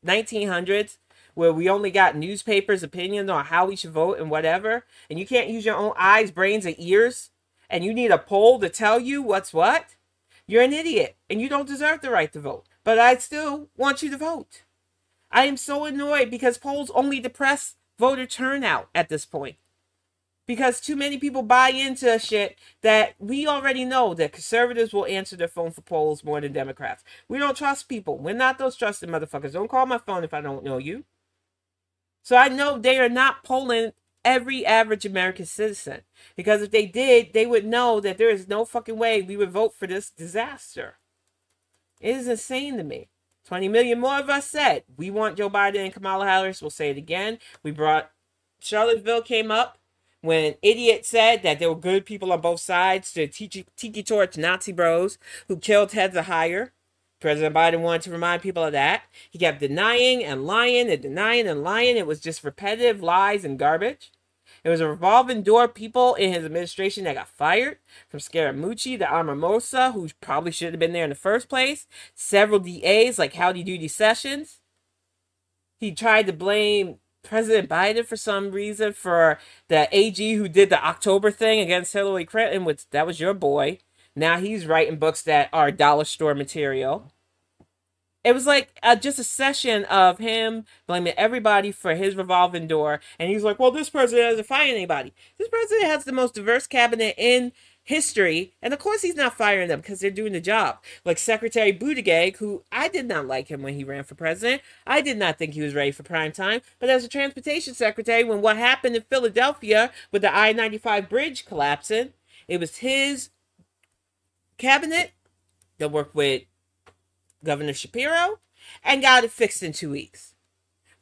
1900s, where we only got newspapers' opinions on how we should vote and whatever, and you can't use your own eyes, brains, and ears, and you need a poll to tell you what's what, you're an idiot, and you don't deserve the right to vote. But I still want you to vote. I am so annoyed because polls only depress voter turnout at this point. Because too many people buy into shit that we already know that conservatives will answer their phone for polls more than Democrats. We don't trust people. We're not those trusted motherfuckers. Don't call my phone if I don't know you. So I know they are not polling every average American citizen. Because if they did, they would know that there is no fucking way we would vote for this disaster. It is insane to me. 20 million more of us said, we want Joe Biden and Kamala Harris. We'll say it again. We brought, Charlottesville came up when Idiot said that there were good people on both sides to tiki torch Nazi bros who killed heads of hire. President Biden wanted to remind people of that. He kept denying and lying and denying and lying. It was just repetitive lies and garbage. It was a revolving door of people in his administration that got fired, from Scaramucci to Amamosa, who probably should have been there in the first place. Several DAs like Howdy Doody Sessions. He tried to blame President Biden for some reason for the AG who did the October thing against Hillary Clinton, which that was your boy. Now he's writing books that are dollar store material. It was like just a session of him blaming everybody for his revolving door. And he's like, well, this president hasn't fired anybody. This president has the most diverse cabinet in history. And of course he's not firing them because they're doing the job. Like Secretary Buttigieg, who I did not like him when he ran for president. I did not think he was ready for prime time. But as a transportation secretary, when what happened in Philadelphia with the I-95 bridge collapsing, it was his cabinet that worked with Governor Shapiro, and got it fixed in 2 weeks.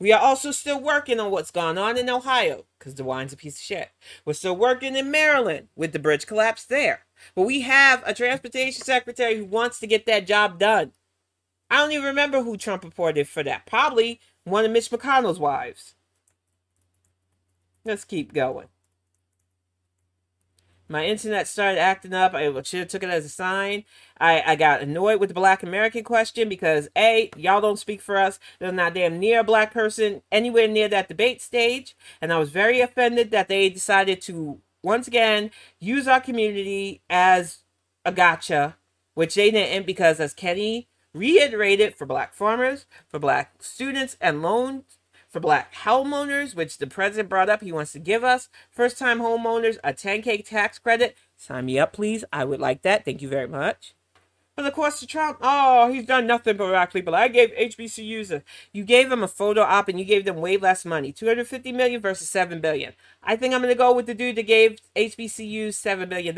We are also still working on what's gone on in Ohio, because DeWine's a piece of shit. We're still working in Maryland with the bridge collapse there. But we have a transportation secretary who wants to get that job done. I don't even remember who Trump reported for that. Probably one of Mitch McConnell's wives. Let's keep going. My internet started acting up. I should have took it as a sign. I got annoyed with the Black American question because A, y'all don't speak for us. There's not damn near a black person anywhere near that debate stage. And I was very offended that they decided to, once again, use our community as a gotcha, which they didn't, because as Kenny reiterated, for black farmers, for black students and loans, for black homeowners, which the president brought up, he wants to give us first-time homeowners a 10K tax credit. Sign me up, please. I would like that. Thank you very much. But of course, to Trump, oh, he's done nothing but black people. I gave HBCUs you gave them a photo op and you gave them way less money. $250 million versus $7 billion. I think I'm going to go with the dude that gave HBCUs $7 billion,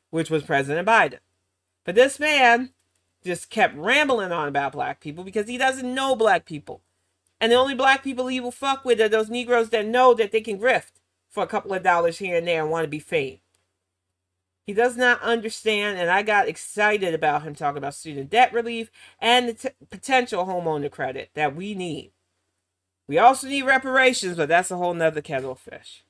which was President Biden. But this man just kept rambling on about black people because he doesn't know black people. And the only black people he will fuck with are those Negroes that know that they can grift for a couple of dollars here and there and want to be fame. He does not understand, and I got excited about him talking about student debt relief and the potential homeowner credit that we need. We also need reparations, but that's a whole nother kettle of fish.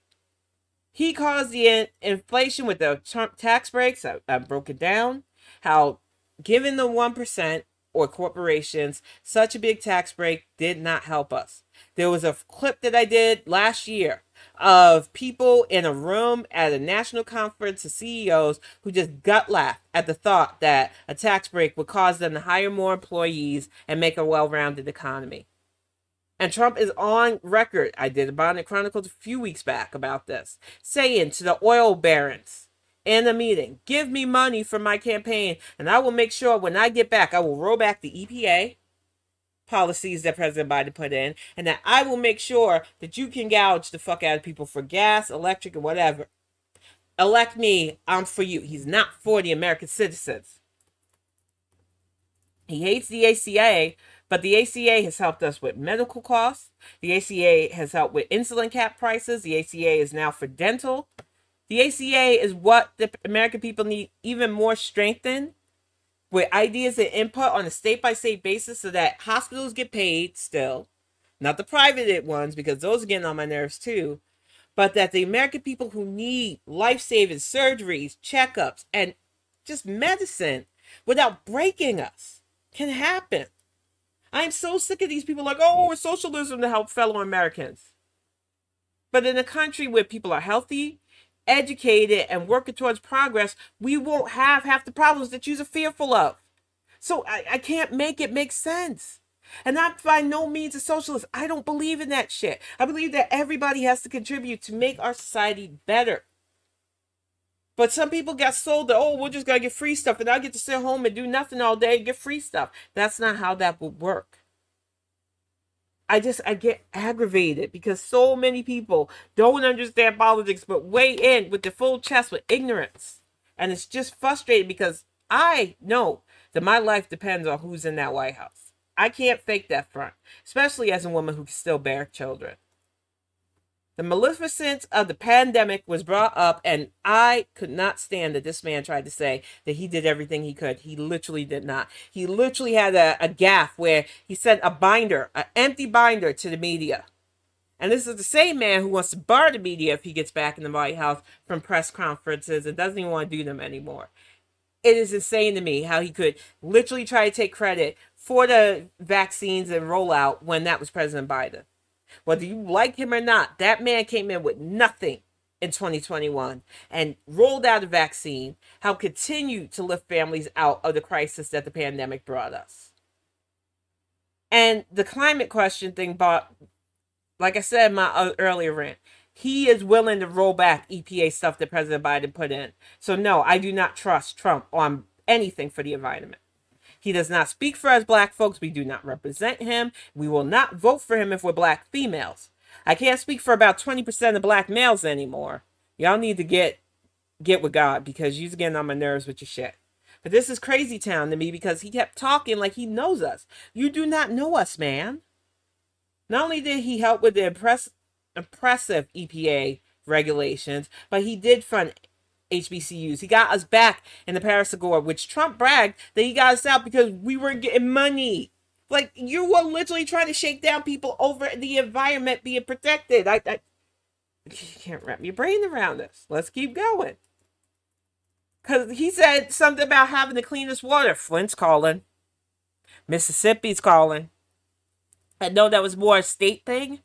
He caused the inflation with the Trump tax breaks. I broke it down. How given the 1%, or corporations, such a big tax break did not help us. There was a clip that I did last year of people in a room at a national conference of CEOs who just gut laughed at the thought that a tax break would cause them to hire more employees and make a well-rounded economy. And Trump is on record, I did a Bonnet Chronicles a few weeks back about this, saying to the oil barons in a meeting, give me money for my campaign, and I will make sure when I get back, I will roll back the EPA policies that President Biden put in, and that I will make sure that you can gouge the fuck out of people for gas, electric, and whatever. Elect me, I'm for you. He's not for the American citizens. He hates the ACA, but the ACA has helped us with medical costs. The ACA has helped with insulin cap prices. The ACA is now for dental. The ACA is what the American people need even more strengthened, with ideas and input on a state-by-state basis so that hospitals get paid still. Not the private ones, because those are getting on my nerves too. But that the American people who need life-saving surgeries, checkups, and just medicine without breaking us can happen. I'm so sick of these people like, oh, it's socialism to help fellow Americans. But in a country where people are healthy, educated, and working towards progress, we won't have half the problems that you're fearful of. So I can't make it make sense. And I'm by no means a socialist. I don't believe in that shit. I believe that everybody has to contribute to make our society better. But some people got sold that, oh, we're just going to get free stuff and I get to sit home and do nothing all day and get free stuff. That's not how that would work. I get aggravated because so many people don't understand politics but weigh in with the full chest with ignorance. And it's just frustrating because I know that my life depends on who's in that White House. I can't fake that front, especially as a woman who can still bear children. The maleficence of the pandemic was brought up, and I could not stand that this man tried to say that he did everything he could. He literally did not. He literally had a gaffe where he sent a binder, an empty binder, to the media. And this is the same man who wants to bar the media if he gets back in the White House from press conferences and doesn't even want to do them anymore. It is insane to me how he could literally try to take credit for the vaccines and rollout when that was President Biden. Whether you like him or not, that man came in with nothing in 2021 and rolled out a vaccine, helped continue to lift families out of the crisis that the pandemic brought us. And the climate question thing brought, like I said in my earlier rant, he is willing to roll back EPA stuff that President Biden put in. So no, I do not trust Trump on anything for the environment. He does not speak for us black folks. We do not represent him. We will not vote for him if we're black females. I can't speak for about 20% of black males anymore. Y'all need to get with God because you're getting on my nerves with your shit. But this is crazy town to me because he kept talking like he knows us. You do not know us, man. Not only did he help with the oppressive EPA regulations, but he did fund HBCUs. He got us back in the Paris Accord, which Trump bragged that he got us out because we weren't getting money. Like, you were literally trying to shake down people over the environment being protected. You can't wrap your brain around this. Let's keep going. Because he said something about having the cleanest water. Flint's calling. Mississippi's calling. I know that was more a state thing.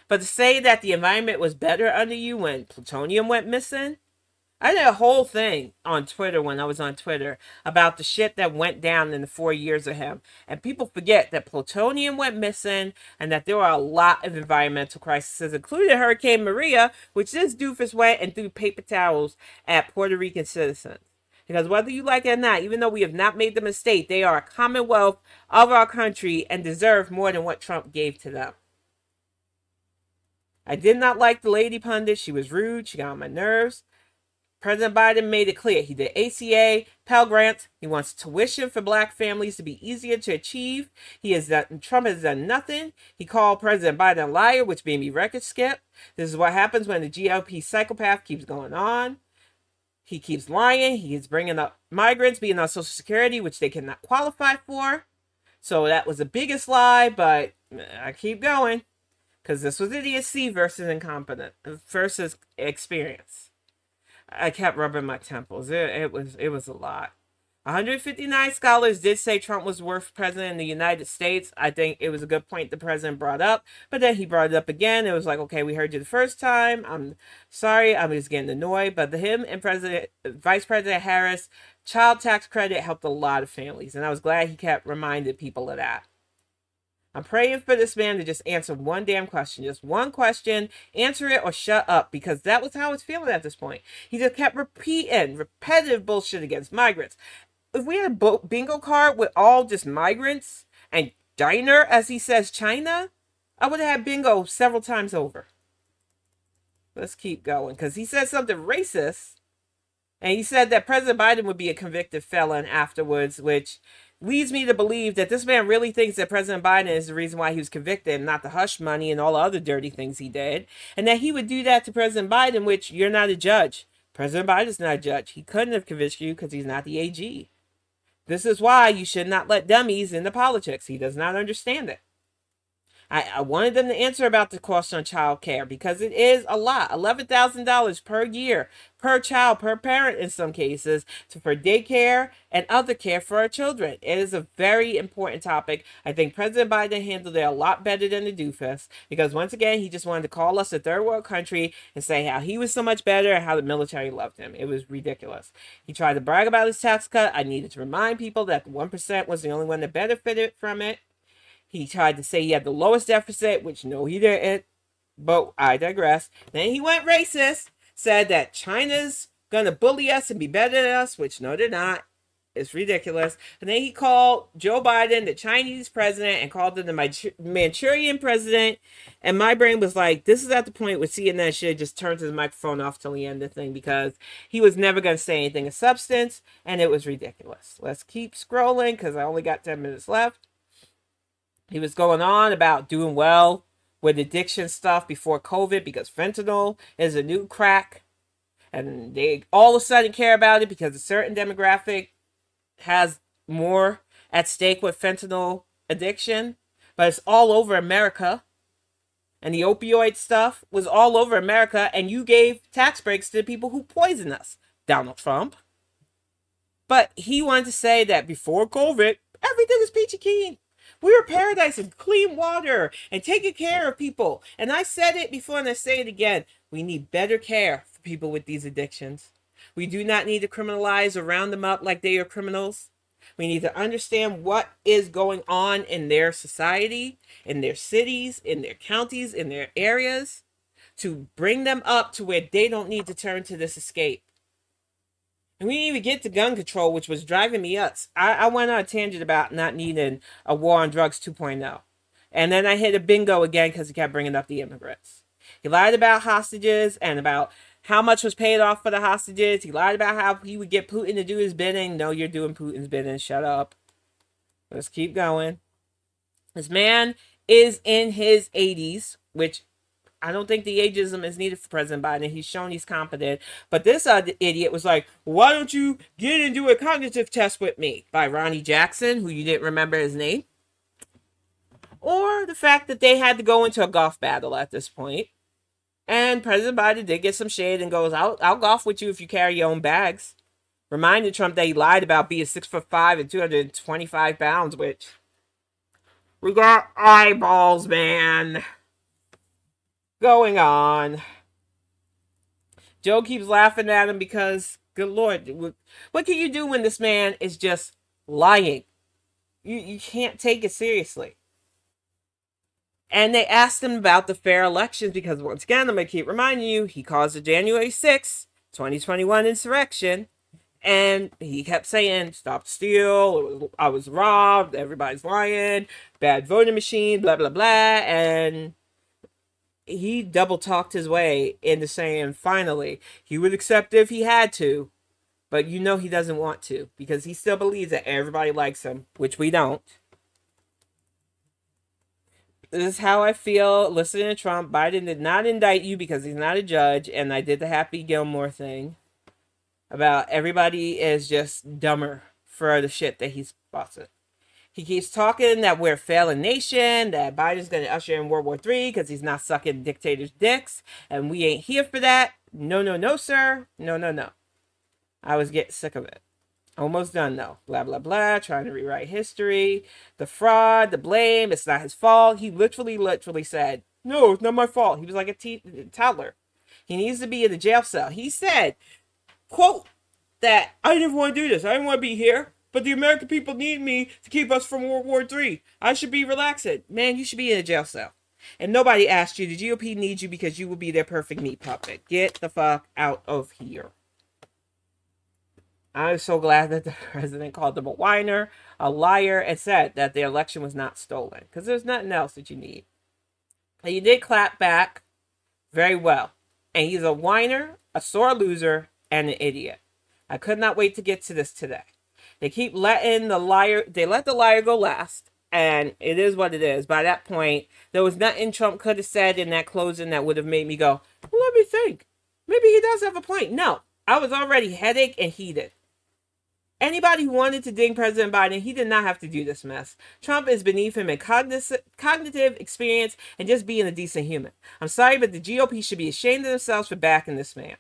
But to say that the environment was better under you when plutonium went missing, I did a whole thing on Twitter when I was on Twitter about the shit that went down in the 4 years of him. And people forget that plutonium went missing and that there were a lot of environmental crises, including Hurricane Maria, which this doofus went and threw paper towels at Puerto Rican citizens. Because whether you like it or not, even though we have not made the mistake, they are a commonwealth of our country and deserve more than what Trump gave to them. I did not like the lady pundit. She was rude. She got on my nerves. President Biden made it clear. He did ACA, Pell Grants. He wants tuition for black families to be easier to achieve. Trump has done nothing. He called President Biden a liar, which made me record skip. This is what happens when the GOP psychopath keeps going on. He keeps lying. He is bringing up migrants being on Social Security, which they cannot qualify for. So that was the biggest lie, but I keep going. Because this was idiocy versus incompetence versus experience. I kept rubbing my temples. It was a lot. 159 scholars did say Trump was worst president in the United States. I think it was a good point the president brought up, but then he brought it up again. It was like, okay, we heard you the first time. I'm sorry. I'm just getting annoyed. But him and Vice President Harris, child tax credit helped a lot of families, and I was glad he kept reminding people of that. I'm praying for this man to just answer one damn question. Just one question. Answer it or shut up. Because that was how I was feeling at this point. He just kept repeating repetitive bullshit against migrants. If we had a bingo card with all just migrants and diner, as he says, China, I would have had bingo several times over. Let's keep going. Because he said something racist. And he said that President Biden would be a convicted felon afterwards, which leads me to believe that this man really thinks that President Biden is the reason why he was convicted, and not the hush money and all the other dirty things he did. And that he would do that to President Biden, which you're not a judge. President Biden's not a judge. He couldn't have convicted you because he's not the AG. This is why you should not let dummies into politics. He does not understand it. I wanted them to answer about the cost on child care because it is a lot. $11,000 per year, per child, per parent in some cases, for daycare and other care for our children. It is a very important topic. I think President Biden handled it a lot better than the doofus because, once again, he just wanted to call us a third world country and say how he was so much better and how the military loved him. It was ridiculous. He tried to brag about his tax cut. I needed to remind people that the 1% was the only one that benefited from it. He tried to say he had the lowest deficit, which no, he didn't. But I digress. Then he went racist, said that China's going to bully us and be better than us, which no, they're not. It's ridiculous. And then he called Joe Biden the Chinese president and called him the Manchurian president. And my brain was like, this is at the point where CNN should have just turned his microphone off till the end of the thing because he was never going to say anything of substance. And it was ridiculous. Let's keep scrolling because I only got 10 minutes left. He was going on about doing well with addiction stuff before COVID because fentanyl is a new crack. And they all of a sudden care about it because a certain demographic has more at stake with fentanyl addiction. But it's all over America. And the opioid stuff was all over America. And you gave tax breaks to the people who poison us. Donald Trump. But he wanted to say that before COVID, everything was peachy keen. We were paradise and clean water and taking care of people. And I said it before and I say it again. We need better care for people with these addictions. We do not need to criminalize or round them up like they are criminals. We need to understand what is going on in their society, in their cities, in their counties, in their areas, to bring them up to where they don't need to turn to this escape. And we didn't even get to gun control, which was driving me nuts. I went on a tangent about not needing a war on drugs 2.0. And then I hit a bingo again because he kept bringing up the immigrants. He lied about hostages and about how much was paid off for the hostages. He lied about how he would get Putin to do his bidding. No, you're doing Putin's bidding. Shut up. Let's keep going. This man is in his 80s, which I don't think the ageism is needed for President Biden. He's shown he's competent. But this idiot was like, why don't you get into a cognitive test with me? By Ronnie Jackson, who you didn't remember his name. Or the fact that they had to go into a golf battle at this point. And President Biden did get some shade and goes, I'll golf with you if you carry your own bags. Reminded Trump that he lied about being 6'5" and 225 pounds, which we got eyeballs, man. Going on. Joe keeps laughing at him because, good Lord, what can you do when this man is just lying? You can't take it seriously. And they asked him about the fair elections because, once again, I'm going to keep reminding you, he caused the January 6th, 2021 insurrection. And he kept saying, stop steal, I was robbed, everybody's lying, bad voting machine, blah, blah, blah. And he double talked his way into saying finally he would accept if he had to, but you know he doesn't want to because he still believes that everybody likes him, which we don't. This is how I feel listening to Trump. Biden did not indict you because he's not a judge, and I did the Happy Gilmore thing about everybody is just dumber for the shit that he's busting. He keeps talking that we're a failing nation, that Biden's going to usher in World War III because he's not sucking dictators' dicks, and we ain't here for that. No, no, no, sir. No, no, no. I was getting sick of it. Almost done, though. Blah, blah, blah. Trying to rewrite history. The fraud, the blame. It's not his fault. He literally said, no, it's not my fault. He was like a toddler. He needs to be in the jail cell. He said, quote, that I didn't want to do this. I didn't want to be here. But the American people need me to keep us from World War III. I should be relaxing. Man, you should be in a jail cell. And nobody asked you. The GOP needs you because you will be their perfect meat puppet. Get the fuck out of here. I'm so glad that the president called them a whiner, a liar, and said that the election was not stolen. Because there's nothing else that you need. And you did clap back very well. And he's a whiner, a sore loser, and an idiot. I could not wait to get to this today. They keep letting the liar, they let the liar go last. And it is what it is. By that point, there was nothing Trump could have said in that closing that would have made me go, well, let me think. Maybe he does have a point. No, I was already headache and heated. Anybody who wanted to ding President Biden, he did not have to do this mess. Trump is beneath him in cognitive experience and just being a decent human. I'm sorry, but the GOP should be ashamed of themselves for backing this man.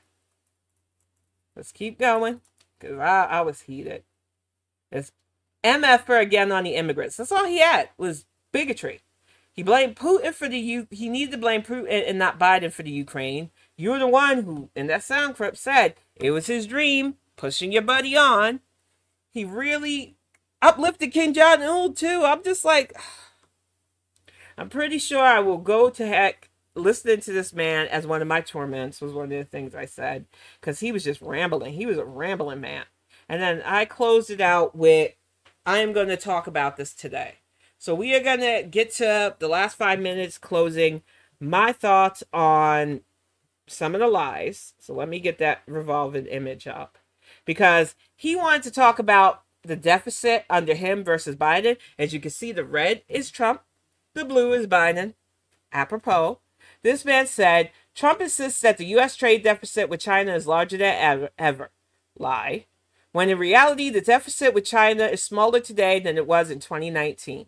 Let's keep going, because I was heated. It's MF again on the immigrants. That's all he had was bigotry. He blamed Putin for he needed to blame Putin and not Biden for the Ukraine. You're the one who, in that sound clip, said it was his dream, pushing your buddy on. He really uplifted Kim Jong-un too. I'm just like, I'm pretty sure I will go to heck listening to this man as one of my torments was one of the things I said, because he was just rambling. He was a rambling man. And then I closed it out with, I am going to talk about this today. So we are going to get to the last 5 minutes closing my thoughts on some of the lies. So let me get that revolving image up. Because he wanted to talk about the deficit under him versus Biden. As you can see, the red is Trump, the blue is Biden. Apropos, this man said, Trump insists that the U.S. trade deficit with China is larger than ever. Lie. When in reality, the deficit with China is smaller today than it was in 2019.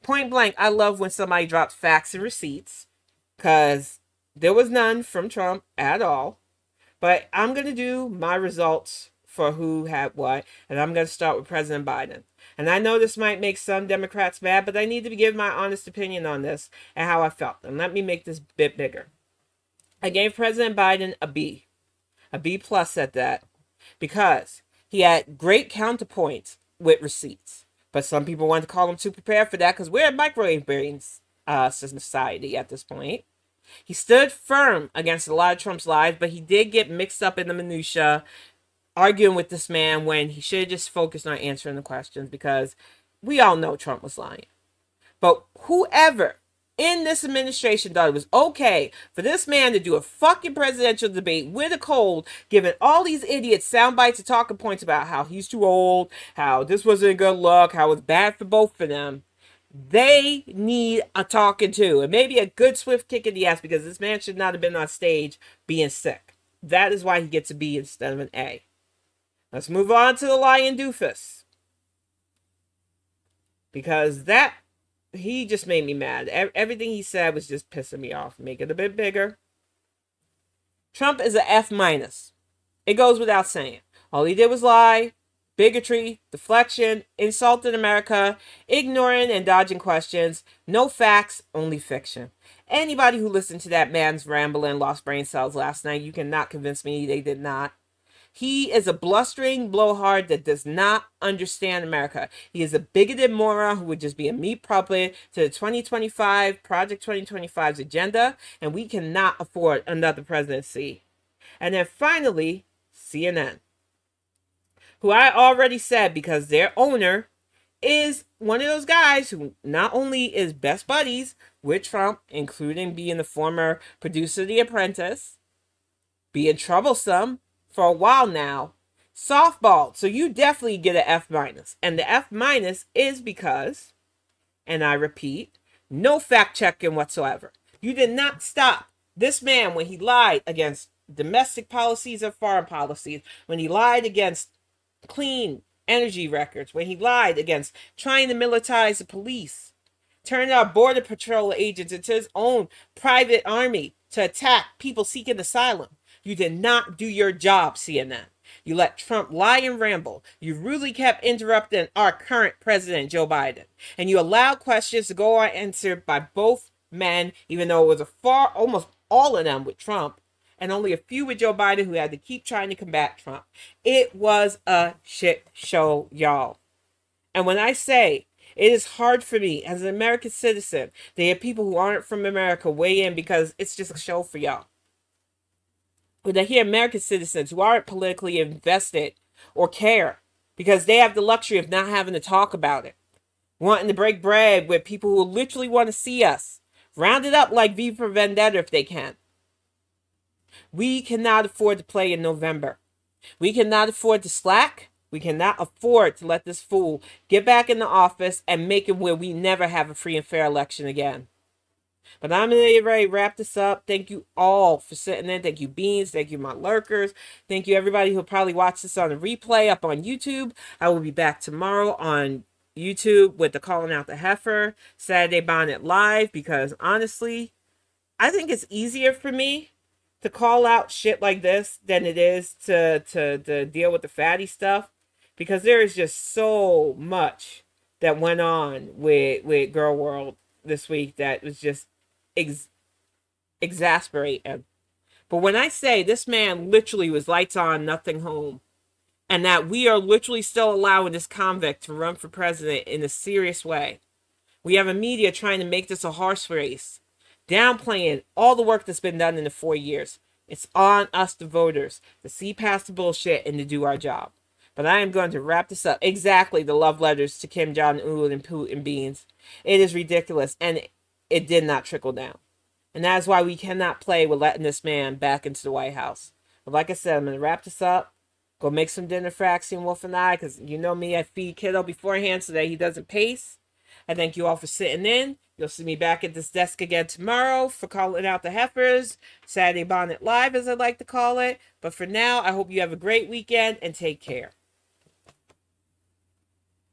Point blank, I love when somebody drops facts and receipts, because there was none from Trump at all. But I'm going to do my results for who had what, and I'm going to start with President Biden. And I know this might make some Democrats mad, but I need to give my honest opinion on this and how I felt. And let me make this a bit bigger. I gave President Biden a B plus at that, because he had great counterpoints with receipts. But some people want to call him too prepared for that, because we're a microwave brain society at this point. He stood firm against a lot of Trump's lies, but he did get mixed up in the minutia, arguing with this man when he should have just focused on answering the questions, because we all know Trump was lying. But whoever in this administration thought it was okay for this man to do a fucking presidential debate with a cold, giving all these idiots sound bites and talking points about how he's too old, how this wasn't a good look, how it's bad for both of them, they need a talking to, and maybe a good swift kick in the ass, because this man should not have been on stage being sick. That is why he gets a B instead of an A. Let's move on to the lying doofus, because he just made me mad. Everything he said was just pissing me off. Make it a bit bigger. Trump is an F minus. It goes without saying. All he did was lie, bigotry, deflection, insulted America, ignoring and dodging questions, no facts, only fiction. Anybody who listened to that man's rambling lost brain cells last night, you cannot convince me they did not. He is a blustering blowhard that does not understand America. He is a bigoted moron who would just be a meat puppet to the 2025, Project 2025's agenda, and we cannot afford another presidency. And then finally, CNN, who I already said, because their owner is one of those guys who not only is best buddies with Trump, including being the former producer of The Apprentice, being troublesome for a while now, softball. So you definitely get an F minus. And the F minus is because, and I repeat, no fact checking whatsoever. You did not stop this man when he lied against domestic policies and foreign policies, when he lied against clean energy records, when he lied against trying to militarize the police, turning our border patrol agents into his own private army to attack people seeking asylum. You did not do your job, CNN. You let Trump lie and ramble. You really kept interrupting our current president, Joe Biden. And you allowed questions to go unanswered by both men, even though it was almost all of them with Trump, and only a few with Joe Biden, who had to keep trying to combat Trump. It was a shit show, y'all. And when I say it is hard for me as an American citizen, they have people who aren't from America weigh in, because it's just a show for y'all. But I hear American citizens who aren't politically invested or care, because they have the luxury of not having to talk about it, wanting to break bread with people who literally want to see us rounded up like V for Vendetta if they can. We cannot afford to play in November. We cannot afford to slack. We cannot afford to let this fool get back in the office and make it where we never have a free and fair election again. But I'm ready to wrap this up. Thank you all for sitting in. Thank you, Beans. Thank you, my lurkers. Thank you, everybody who'll probably watch this on a replay up on YouTube. I will be back tomorrow on YouTube with the Calling Out the Heifer Saturday Bonnet Live, because honestly, I think it's easier for me to call out shit like this than it is to deal with the fatty stuff, because there is just so much that went on with Girl World this week that was just exasperating. But when I say this man literally was lights on, nothing home, and that we are literally still allowing this convict to run for president in a serious way, we have a media trying to make this a horse race, downplaying all the work that's been done in the 4 years. It's on us, the voters, to see past the bullshit and to do our job. But I am going to wrap this up. Exactly, the love letters to Kim Jong-un and Putin Beans. It is ridiculous, and it did not trickle down. And that is why we cannot play with letting this man back into the White House. But like I said, I'm going to wrap this up. Go make some dinner for Axiom Wolf and I, because you know me, I feed kiddo beforehand so that he doesn't pace. I thank you all for sitting in. You'll see me back at this desk again tomorrow for Calling Out the Heifers, Saturday Bonnet Live, as I like to call it. But for now, I hope you have a great weekend and take care.